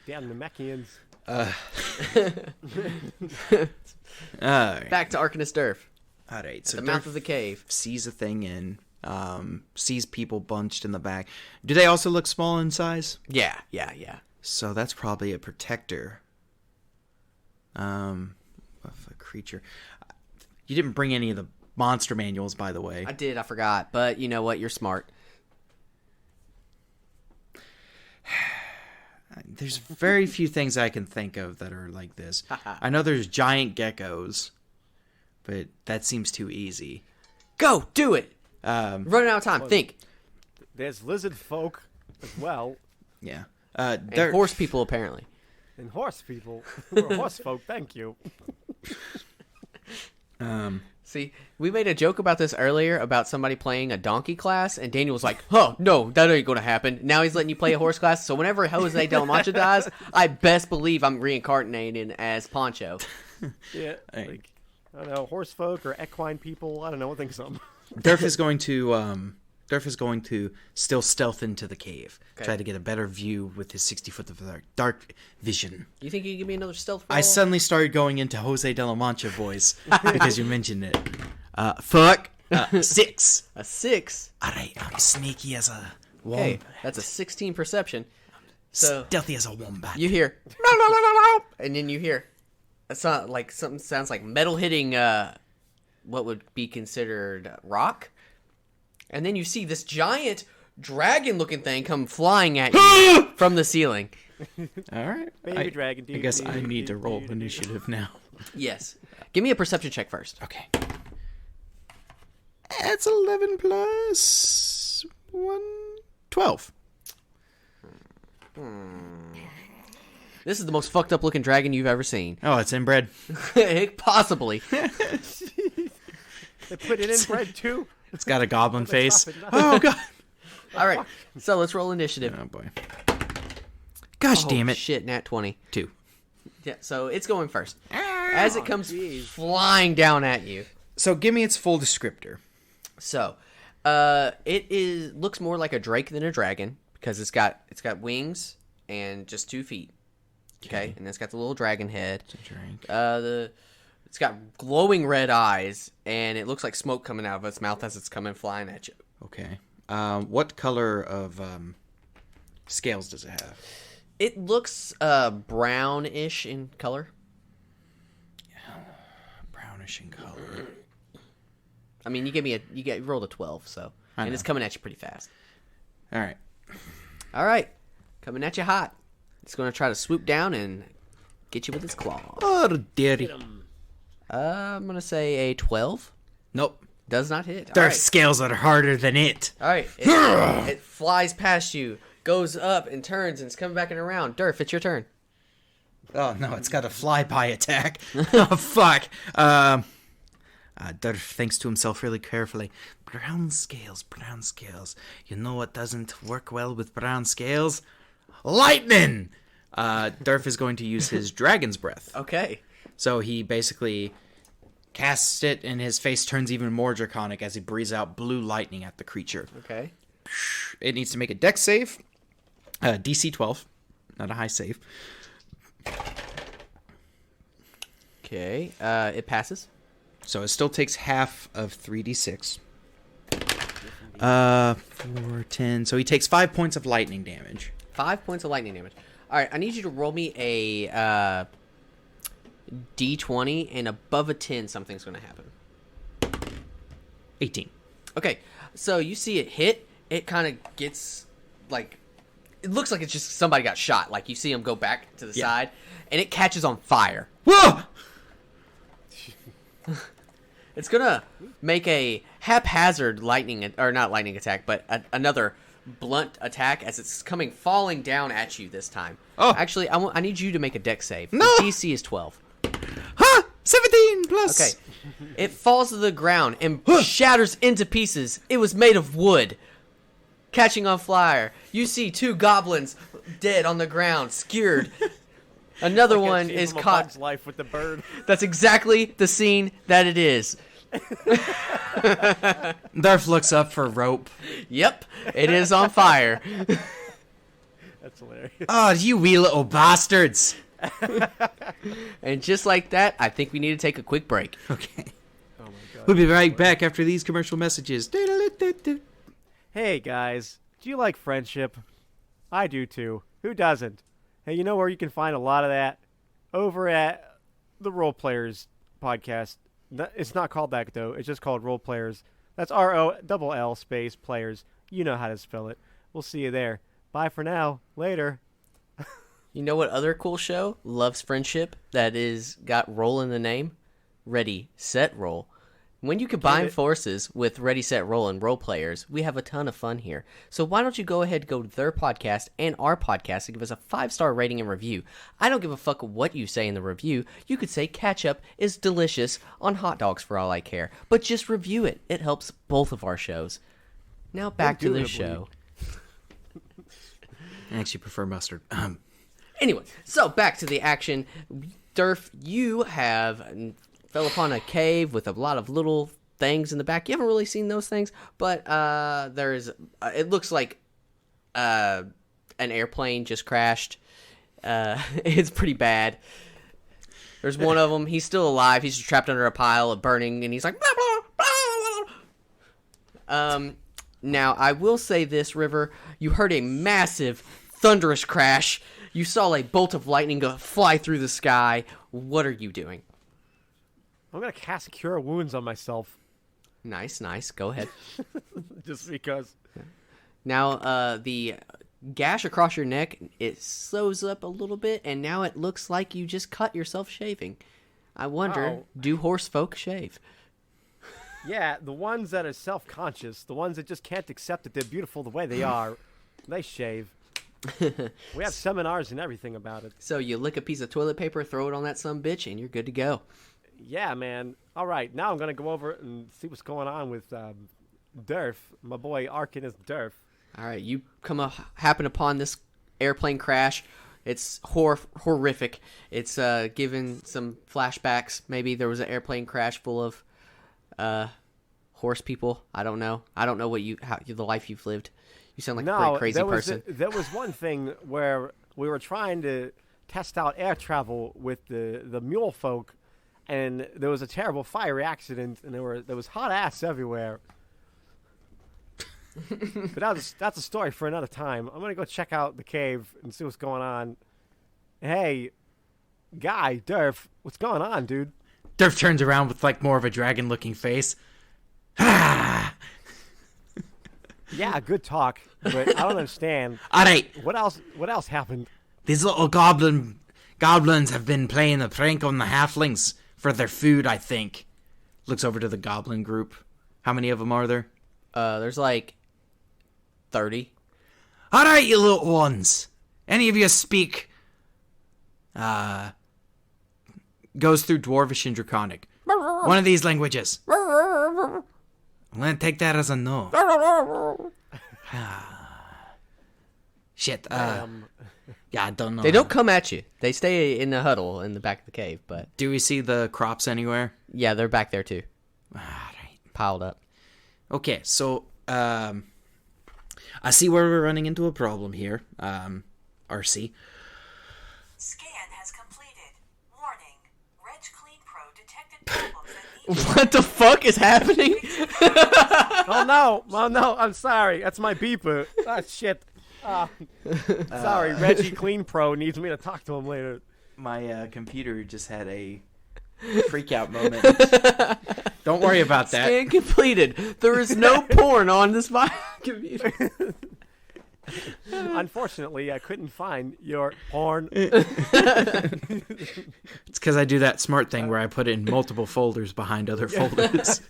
Damn Namekians. Back to Arcanist Durf, All right, so the mouth Durf of the cave. sees a thing in, sees people bunched in the back. Do they also look small in size? Yeah. So that's probably a protector. Of a creature. You didn't bring any of the monster manuals, by the way. I forgot. But you know what? You're smart. There's very few things I can think of that are like this. I know there's giant geckos, but that seems too easy. Go, do it. Running out of time. Think. There's lizard folk as well, Yeah. And There- horse people, apparently. and horse people. We're horse folk. Thank you. See, we made a joke about this earlier about somebody playing a donkey class, and Daniel was like, "Oh no, that ain't gonna happen." Now he's letting you play a horse class. So whenever Jose Del Mancha dies, I best believe I'm reincarnating as Poncho. Yeah. Hey. Like, I don't know, horse folk or equine people. I don't know. I think something. Durf is going to still stealth into the cave. Okay. Try to get a better view with his 60 foot of dark vision. You think you can give me another stealth roll? I suddenly started going into Jose de la Mancha voice because you mentioned it. Fuck. 6. A 6. Alright, I'm sneaky as a wombat. Hey, that's a 16 perception. So Stealthy as a wombat. you hear, and then you hear, it's not like something sounds like metal hitting what would be considered rock, and then you see this giant dragon-looking thing come flying at you from the ceiling. Alright. Baby dragon. I guess I need to roll initiative now. Yes. Give me a perception check first. Okay. That's 11 plus 1. 12. This is the most fucked up looking dragon you've ever seen. Oh, it's inbred. Possibly. They put it in bread too. It's got a goblin face. Stop it. Oh, God. All right. So let's roll initiative. Oh, boy. Gosh damn it. Shit, nat 20. 2. Yeah, so it's going first. As it comes flying down at you. So give me its full descriptor. So, it looks more like a drake than a dragon because it's got wings and just 2 feet. Okay, and it's got the little dragon head. It's got glowing red eyes, and it looks like smoke coming out of its mouth as it's coming flying at you. Okay. What color of scales does it have? It looks brownish in color. Brownish in color. I mean, you rolled a 12, so and it's coming at you pretty fast. All right. All right, coming at you hot. It's going to try to swoop down and get you with its claws. Oh, dearie. I'm going to say a 12. Nope. Does not hit. Their All right. scales are harder than it. All right. It flies past you, goes up and turns, and it's coming back and around. Durf, it's your turn. Oh, no, it's got a flyby attack. Oh, fuck. Durf thinks to himself really carefully. Brown scales, brown scales. You know what doesn't work well with brown scales? Lightning! Durf is going to use his dragon's breath. Okay. So he basically casts it, and his face turns even more draconic as he breathes out blue lightning at the creature. Okay. It needs to make a dex save. DC 12. Not a high save. Okay. It passes. So it still takes half of 3d6. 4, 10. So he takes 5 points of lightning damage. 5 points of lightning damage. All right. I need you to roll me a D20, and above a 10, something's going to happen. 18. Okay. So you see it hit. It kind of gets like, it looks like it's just somebody got shot. Like you see him go back to the side, and it catches on fire. Whoa! It's gonna make a haphazard not lightning attack, but another blunt attack as it's coming falling down at you this time. Oh. Actually, I need you to make a dex save. No! The DC is 12. Huh! 17 plus. Okay. It falls to the ground and shatters into pieces. It was made of wood. Catching on fire. You see 2 goblins dead on the ground, skewered. Another Like a one scene is from A caught. Bug's Life with the bird. That's exactly the scene that it is. Durf looks up for rope. Yep, it is on fire. That's hilarious. Oh, you wee little bastards. And just like that, I think we need to take a quick break. Okay. Oh my god. We'll be right back after these commercial messages. Hey guys, do you like friendship? I do too. Who doesn't? Hey, you know where you can find a lot of that? Over at the Role Players podcast. It's not called that though. It's just called Role Players. That's ROLL space players. You know how to spell it. We'll see you there. Bye for now. Later. You know what other cool show loves friendship that is got roll in the name? Ready, Set, Roll. When you combine forces with Ready, Set, Roll and Role Players, we have a ton of fun here. So why don't you go ahead and go to their podcast and our podcast and give us a 5-star rating and review. I don't give a fuck what you say in the review. You could say ketchup is delicious on hot dogs for all I care. But just review it. It helps both of our shows. Now back to the Indubitably. show. I actually prefer mustard. Anyway, so back to the action. Durf, you have fell upon a cave with a lot of little things in the back. You haven't really seen those things, but there's. It looks like an airplane just crashed. It's pretty bad. There's one of them. He's still alive. He's just trapped under a pile of burning, and he's like. Blah, blah, blah, blah. Now I will say this, River. You heard a massive, thunderous crash. You saw a bolt of lightning go fly through the sky. What are you doing? I'm gonna cast Cure Wounds on myself. Nice. Go ahead. Just because. Now, the gash across your neck, it sews up a little bit, and now it looks like you just cut yourself shaving. I wonder, Oh. do horse folk shave? Yeah, the ones that are self-conscious, the ones that just can't accept that they're beautiful the way they are, they shave. We have seminars and everything about it. So you lick a piece of toilet paper, throw it on that sumbitch, and you're good to go. Yeah, man. All right, now I'm gonna go over and see what's going on with Durf, my boy Arcanus Durf. All right, you happen upon this airplane crash. It's horrific. It's given some flashbacks. Maybe there was an airplane crash full of horse people. I don't know. I don't know the life you've lived. You sound like a pretty crazy person. There was one thing where we were trying to test out air travel with the mule folk, and there was a terrible fiery accident, and there was hot ass everywhere. But that's a story for another time. I'm gonna go check out the cave and see what's going on. Hey, guy, Durf, what's going on, dude? Durf turns around with like more of a dragon-looking face. Yeah, good talk, but I don't understand. All right, What else happened? these little goblins have been playing a prank on the halflings for their food, I think. Looks over to the goblin group. How many of them are there? There's like 30. All right, you little ones. Any of you speak goes through Dwarvish and Draconic. One of these languages. I'm gonna take that as a no. Shit. Yeah, I don't know. They don't come at you. They stay in the huddle in the back of the cave, but Do we see the crops anywhere? yeah, they're back there too, All right. piled up. Okay, so I see where we're running into a problem here. RC. Scan has completed. Warning. Reg Clean Pro detected problems that need What the fuck is happening? Oh no, I'm sorry. That's my beeper. Ah, shit. Sorry, Reggie Clean Pro needs me to talk to him later. My computer just had a freak out moment. Don't worry about that. Scan completed. There is no porn on this computer. Unfortunately, I couldn't find your porn. It's because I do that smart thing where I put it in multiple folders behind other folders.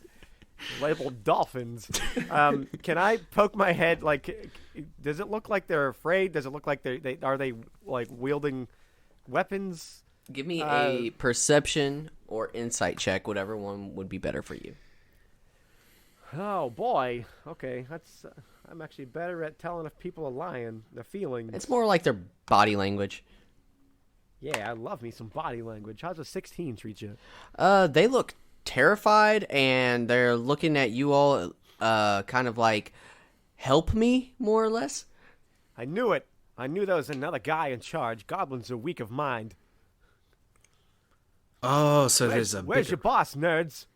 Labeled dolphins. Can I poke my head? Like, does it look like they're afraid? Does it look like they are they like wielding weapons? Give me a perception or insight check, whatever one would be better for you. Oh boy. Okay, that's. I'm actually better at telling if people are lying. Their feelings. It's more like their body language. Yeah, I love me some body language. How's a 16 treat you? They look terrified, and they're looking at you all, kind of like, help me, more or less. I knew it. I knew there was another guy in charge. Goblins are weak of mind. Oh, so there's a Where's your boss, nerds?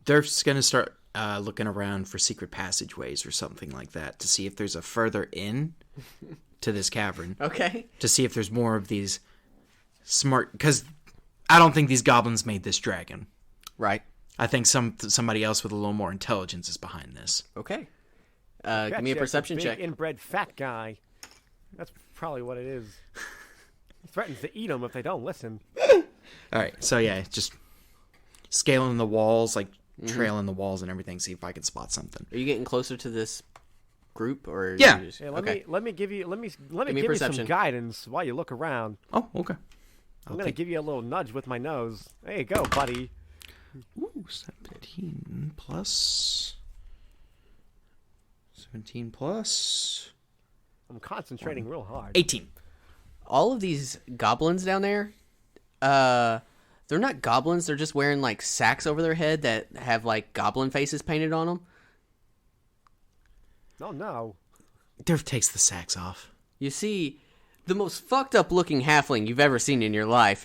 Durf's gonna start looking around for secret passageways or something like that to see if there's a further in to this cavern. Okay. To see if there's more of these smart, because I don't think these goblins made this dragon. Right. I think somebody else with a little more intelligence is behind this. Okay. Give me a Betcha perception it's a big check. Inbred fat guy. That's probably what it is. He threatens to eat them if they don't listen. All right, so yeah, just scaling the walls, like trailing the walls and everything, see if I can spot something. Are you getting closer to this group, or Yeah. Hey, let okay. me give you me give you some perception. guidance while you look around. Oh, okay. I'm gonna give you a little nudge with my nose. There you go, buddy. Ooh, 17 plus. 17 plus. I'm concentrating real hard. 18. all of these goblins down there, they're not goblins. They're just wearing like sacks over their head that have like goblin faces painted on them. Oh no. Durf takes the sacks off. You see the most fucked up looking halfling you've ever seen in your life.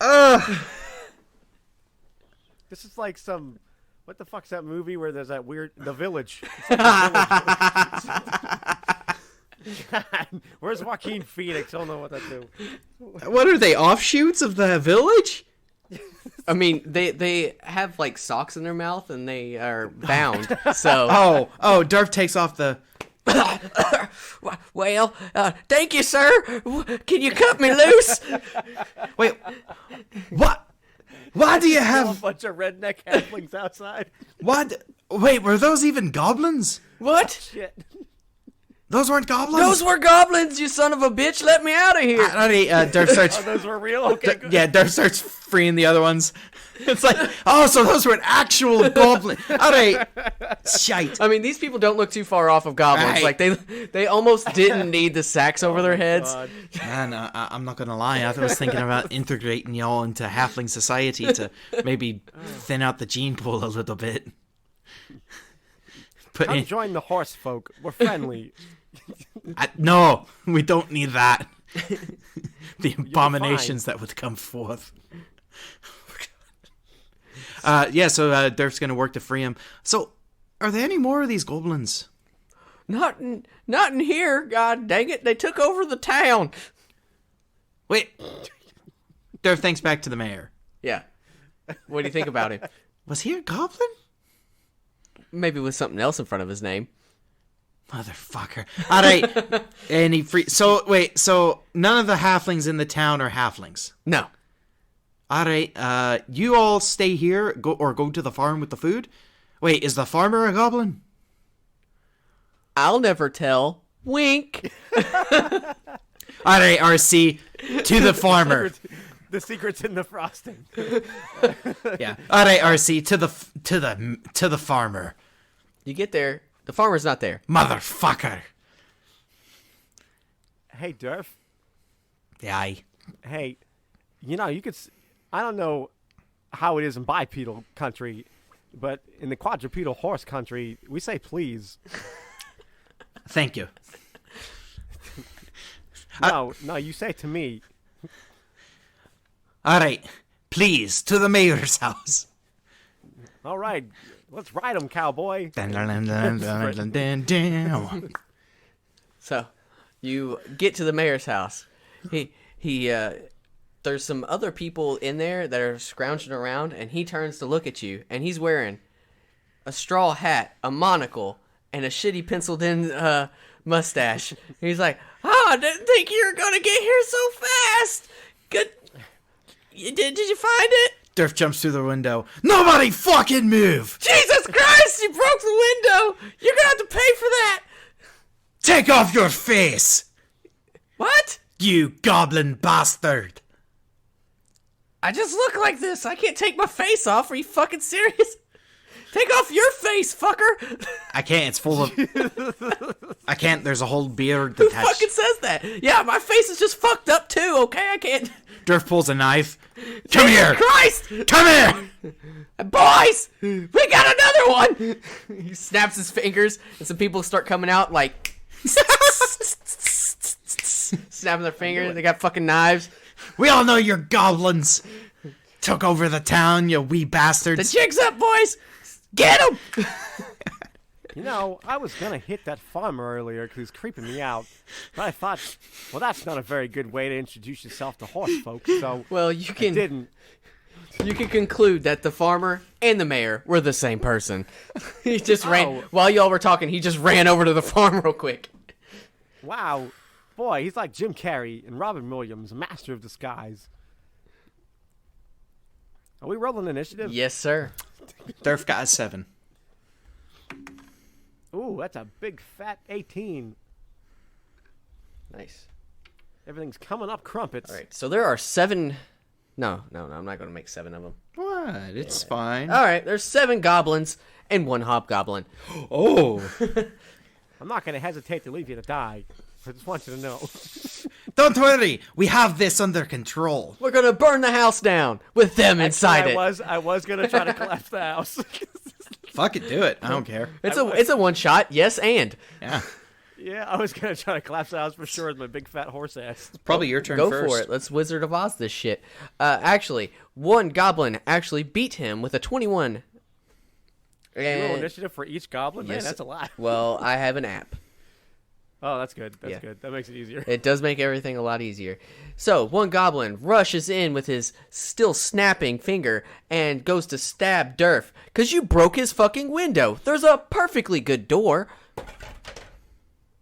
This is like some. What the fuck's that movie where there's that weird. The Village. It's like The Village. God, where's Joaquin Phoenix? I don't know what that do. What are they, offshoots of the village? I mean, they have like socks in their mouth and they are bound. So Durf takes off the... well, thank you, sir. Can you cut me loose? Wait, what? Why do you A have... bunch of redneck halflings outside. What? Wait, were those even goblins? What? Shit. Those weren't goblins? Those were goblins, you son of a bitch. Let me out of here. Alright, Durf starts... Oh, those were real? Okay, good. Yeah, Durf starts freeing the other ones. It's like, oh, so those were an actual goblin. Alright. Shite. I mean, these people don't look too far off of goblins. Right. Like, they almost didn't need the sacks over their heads. God. Man, I'm not gonna lie. I was thinking about integrating y'all into halfling society to maybe thin out the gene pool a little bit. But Come join the horse folk. We're friendly. no, we don't need that. The abominations that would come forth. So Durf's gonna work to free him. So, are there any more of these goblins? Not in here. God dang it! They took over the town. Wait. Durf thinks back to the mayor. Yeah. What do you think about him? Was he a goblin? Maybe with something else in front of his name. Motherfucker. Alright. And he free. So, wait. So, none of the halflings in the town are halflings. No. Alright. You all stay here. Go to the farm with the food. Wait, is the farmer a goblin? I'll never tell. Wink. Alright, RC. To the farmer. The secret's in the frosting. Yeah. Alright, RC. To the farmer. You get there. The farmer's not there. Motherfucker. Hey, Durf. Yeah. Hey, you could. I don't know how it is in bipedal country, but in the quadrupedal horse country, we say please. Thank you. No, you say to me. Alright. Please, to the mayor's house. All right, let's ride 'em, cowboy. So, you get to the mayor's house. There's some other people in there that are scrounging around, and he turns to look at you, and he's wearing a straw hat, a monocle, and a shitty penciled-in mustache. He's like, I didn't think you were gonna get here so fast. Good. Did you find it? Durf jumps through the window. Nobody fucking move! Jesus Christ! You broke the window. You're gonna have to pay for that. Take off your face! What? You goblin bastard! I just look like this. I can't take my face off. Are you fucking serious? Take off your face, fucker. I can't, it's full of... I can't, there's a whole beard Who attached. fucking says that? Yeah, my face is just fucked up too, okay? I can't... Durf pulls a knife. Come here! Christ! Come here! Boys! We got another one! He snaps his fingers, and some people start coming out, like... snapping their fingers. They got fucking knives. We all know you're goblins. Took over the town, you wee The bastards. jig's up, boys! Get him! I was gonna hit that farmer earlier because he's creeping me out, but I thought, well, that's not a very good way to introduce yourself to horse folk. So Well, you I can didn't. conclude that the farmer and the mayor were the same person. He just ran Oh. while y'all were talking. He just ran over to the farm real quick. Wow, boy, he's like Jim Carrey and Robin Williams, master of disguise. Are we rolling initiative? Yes, sir. Durf got a 7. Ooh, that's a big fat 18. Nice. Everything's coming up crumpets. All right. So there are 7. No. I'm not going to make 7 of them. What? It's fine. All right. There's 7 goblins and 1 hobgoblin. Oh. I'm not gonna hesitate to leave you to die. I just want you to know. Don't worry, we have this under control. We're gonna burn the house down with them inside it. I was gonna try to collapse the house. Fuck it, do it. I don't care. It's a one shot. Yes, and Yeah. Yeah, I was gonna try to collapse the house for sure with my big fat horse ass. Probably your turn go first. for it. Let's Wizard of Oz this shit. Actually, one goblin actually beat him with a 21. Roll And, initiative for each goblin. Man, Yes. that's a lot. well, I have an app. Oh, that's good. That's Yeah. good. That makes it easier. It does make everything a lot easier. So, one goblin rushes in with his still snapping finger and goes to stab Durf. Because you broke his fucking window. There's a perfectly good door.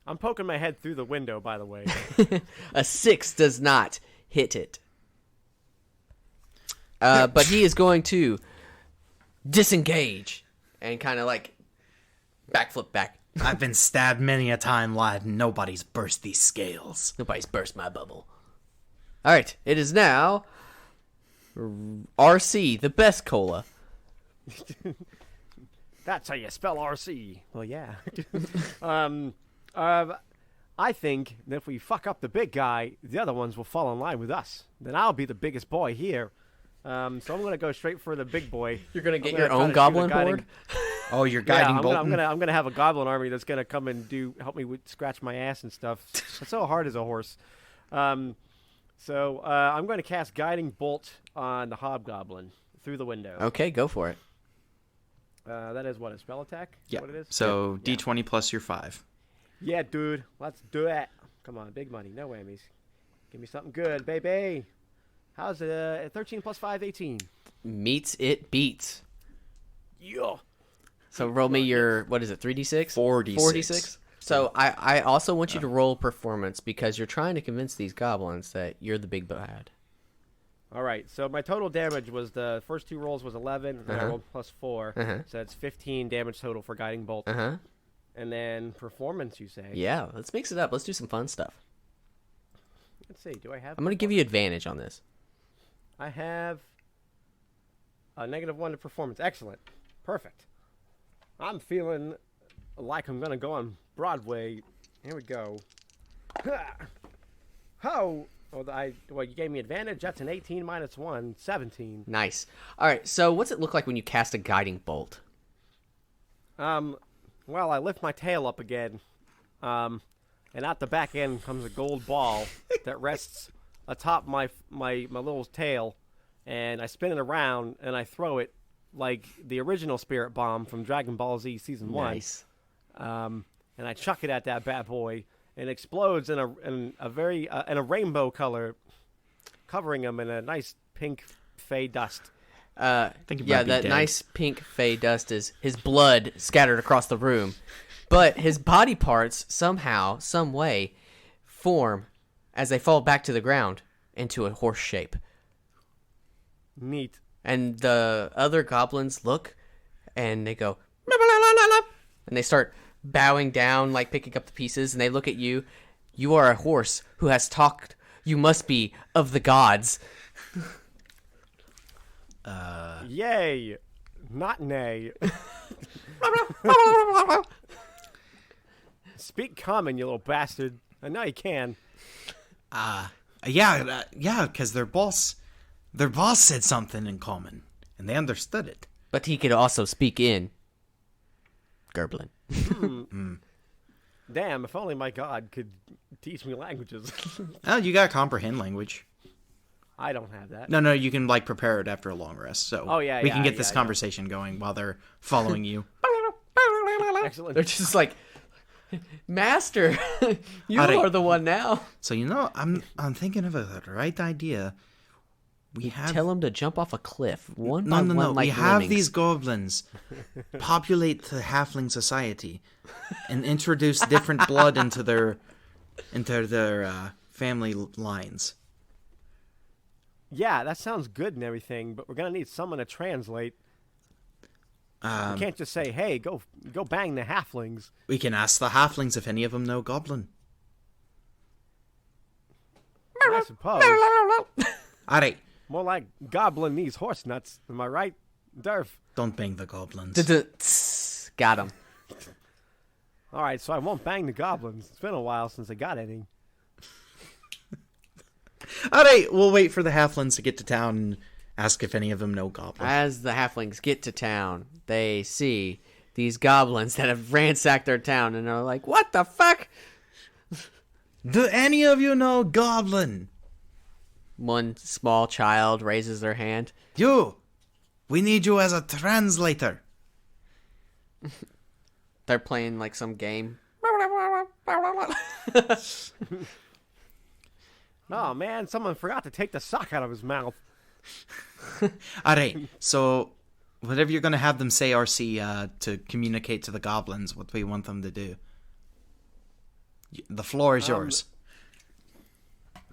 I'm poking my head through the window, by the way. A 6 does not hit it. But he is going to disengage and kind of like backflip back. I've been stabbed many a time, lad, and nobody's burst these scales. Nobody's burst my bubble. All right, it is now RC, the best cola. That's how you spell RC. Well, yeah. I think that if we fuck up the big guy, the other ones will fall in line with us. Then I'll be the biggest boy here. So I'm gonna go straight for the big boy. You're gonna get I'm your gonna own try to shoot a goblin guiding- horde? Oh, you're Yeah, guiding I'm Bolton? gonna have a goblin army that's gonna come and help me scratch my ass and stuff. It's so hard as a horse. So I'm going to cast Guiding Bolt on the hobgoblin through the window. Okay, go for it. That is what, a spell attack? Is Yeah. that what it is? So D20 plus your 5. Yeah, dude. Let's do it. Come on, big money, no whammies. Give me something good, baby. How's it? 13 plus 5, 18. Meets it beats. Yeah. So roll me your, what is it, 3d6? 4d6. 4d6? So I also want you to roll performance because you're trying to convince these goblins that you're the big bad. All right, so my total damage was the first two rolls was 11, and I Uh-huh. rolled plus 4. Uh-huh. So that's 15 damage total for Guiding Bolt. Uh-huh. And then performance, you say? Yeah, let's mix it up. Let's do some fun stuff. Let's see, do I have... I'm going to give you advantage on this. I have a -1 to performance. Excellent. Perfect. I'm feeling like I'm going to go on Broadway. Here we go. How? Well, you gave me advantage. That's an 18 minus 1, 17. Nice. All right, so what's it look like when you cast a guiding bolt? Well, I lift my tail up again. And out the back end comes a gold ball that rests atop my little tail. And I spin it around and I throw it like the original Spirit Bomb from Dragon Ball Z Season 1. Nice. And I chuck it at that bad boy, and it explodes in a rainbow color, covering him in a nice pink fey dust. think it Yeah, might be that dead. nice pink fey dust is his blood scattered across the room. But his body parts somehow, some way, form as they fall back to the ground into a horse shape. Neat. And the other goblins look and they go, "La, la, la, la, la," and they start bowing down, like picking up the pieces, and they look at you. You are a horse who has talked. You must be of the gods. Yay! Not nay. Speak common, you little bastard. I know you can. Yeah, because their boss said something in common, and they understood it. But he could also speak in Gerblin. Damn, if only my god could teach me languages. Oh, you gotta comprehend language. I don't have that. No, you can like prepare it after a long rest. So Oh, yeah, we yeah, can get yeah, this yeah. conversation going while they're following you. Excellent. They're just like, Master, you Alright. are the one now. So I'm thinking of the right idea. We have Tell him to jump off a cliff, one no by no one, no. like We have lemmings. these goblins populate the halfling society and introduce different blood into their family lines. Yeah, that sounds good and everything, but we're gonna need someone to translate. We can't just say, "Hey, go bang the halflings." We can ask the halflings if any of them know goblin. I suppose. All right, More like goblin these horse nuts. Am I right, Durf? don't bang the goblins. Got him. All right, so I won't bang the goblins. It's been a while since I got any. All right, we'll wait for the halflings to get to town and ask if any of them know goblins. As the halflings get to town, they see these goblins that have ransacked their town, and they're like, "What the fuck?" Do any of you know goblin? One small child raises their hand. You! We need you as a translator. They're playing like some game. Oh man, someone forgot to take the sock out of his mouth. All right, so whatever you're going to have them say, RC, to communicate to the goblins, what do we want them to do? The floor is yours.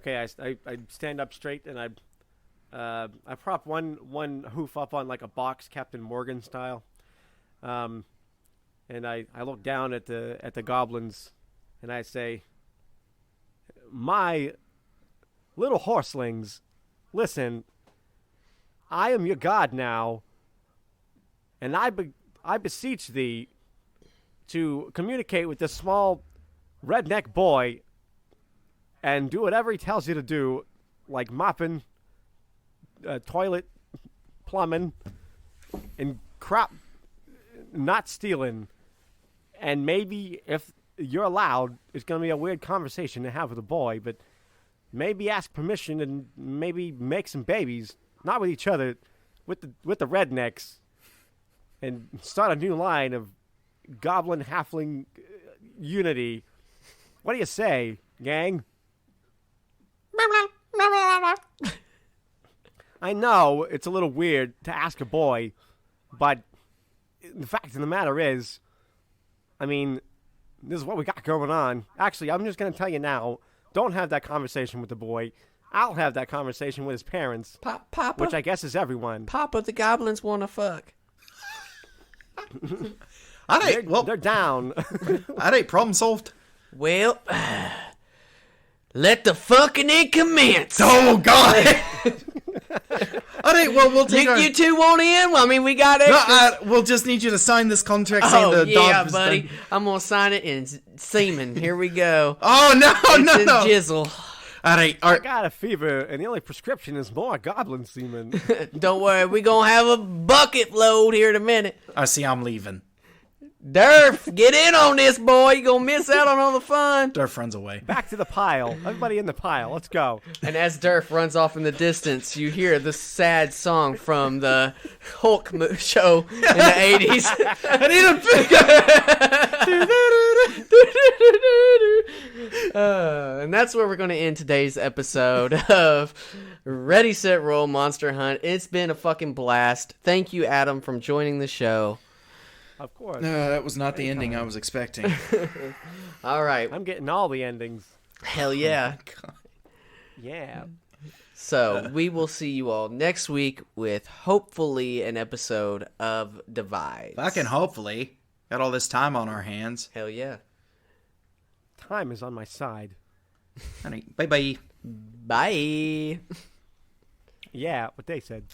Okay, I stand up straight and I prop one hoof up on like a box, Captain Morgan style, and I look down at the goblins, and I say, "My little horselings, listen. I am your god now, and I beseech thee to communicate with this small redneck boy and do whatever he tells you to do, like mopping, toilet, plumbing, and crop not stealing. And maybe if you're allowed, it's going to be a weird conversation to have with a boy, but maybe ask permission and maybe make some babies, not with each other, with the rednecks, and start a new line of goblin halfling unity. What do you say, gang?" I know it's a little weird to ask a boy, but the fact of the matter is, I mean, this is what we got going on. Actually, I'm just going to tell you now, don't have that conversation with the boy. I'll have that conversation with his parents, Papa, which I guess is everyone. Papa, the goblins want to fuck. All right, well, They're down. all right, problem solved. Well, let the fucking it commence. Oh, God! All right, well, we'll take You two want in? Well, I mean, we got extras. we'll just need you to sign this contract saying Oh, the yeah, dog was buddy. done. I'm going to sign it in semen. Here we go. Oh, no, It's in no. jizzle. All right, all I right. got a fever, and the only prescription is more goblin semen. Don't worry. We're going to have a bucket load here in a minute. I see I'm leaving. Durf, get in on this, boy. You're going to miss out on all the fun. Durf runs away. Back to the pile. Everybody in the pile. Let's go. And as Durf runs off in the distance, you hear the sad song from the Hulk show in the 80s. I need a And that's where we're going to end today's episode of Ready, Set, Roll Monster Hunt. It's been a fucking blast. Thank you, Adam, for joining the show. Of course. No, that was not the ending I was expecting. All right. I'm getting all the endings. Hell yeah. Yeah. So we will see you all next week with hopefully an episode of Divide. Fucking hopefully. Got all this time on our hands. Hell yeah. Time is on my side. All right, bye-bye. Bye. Yeah, what they said.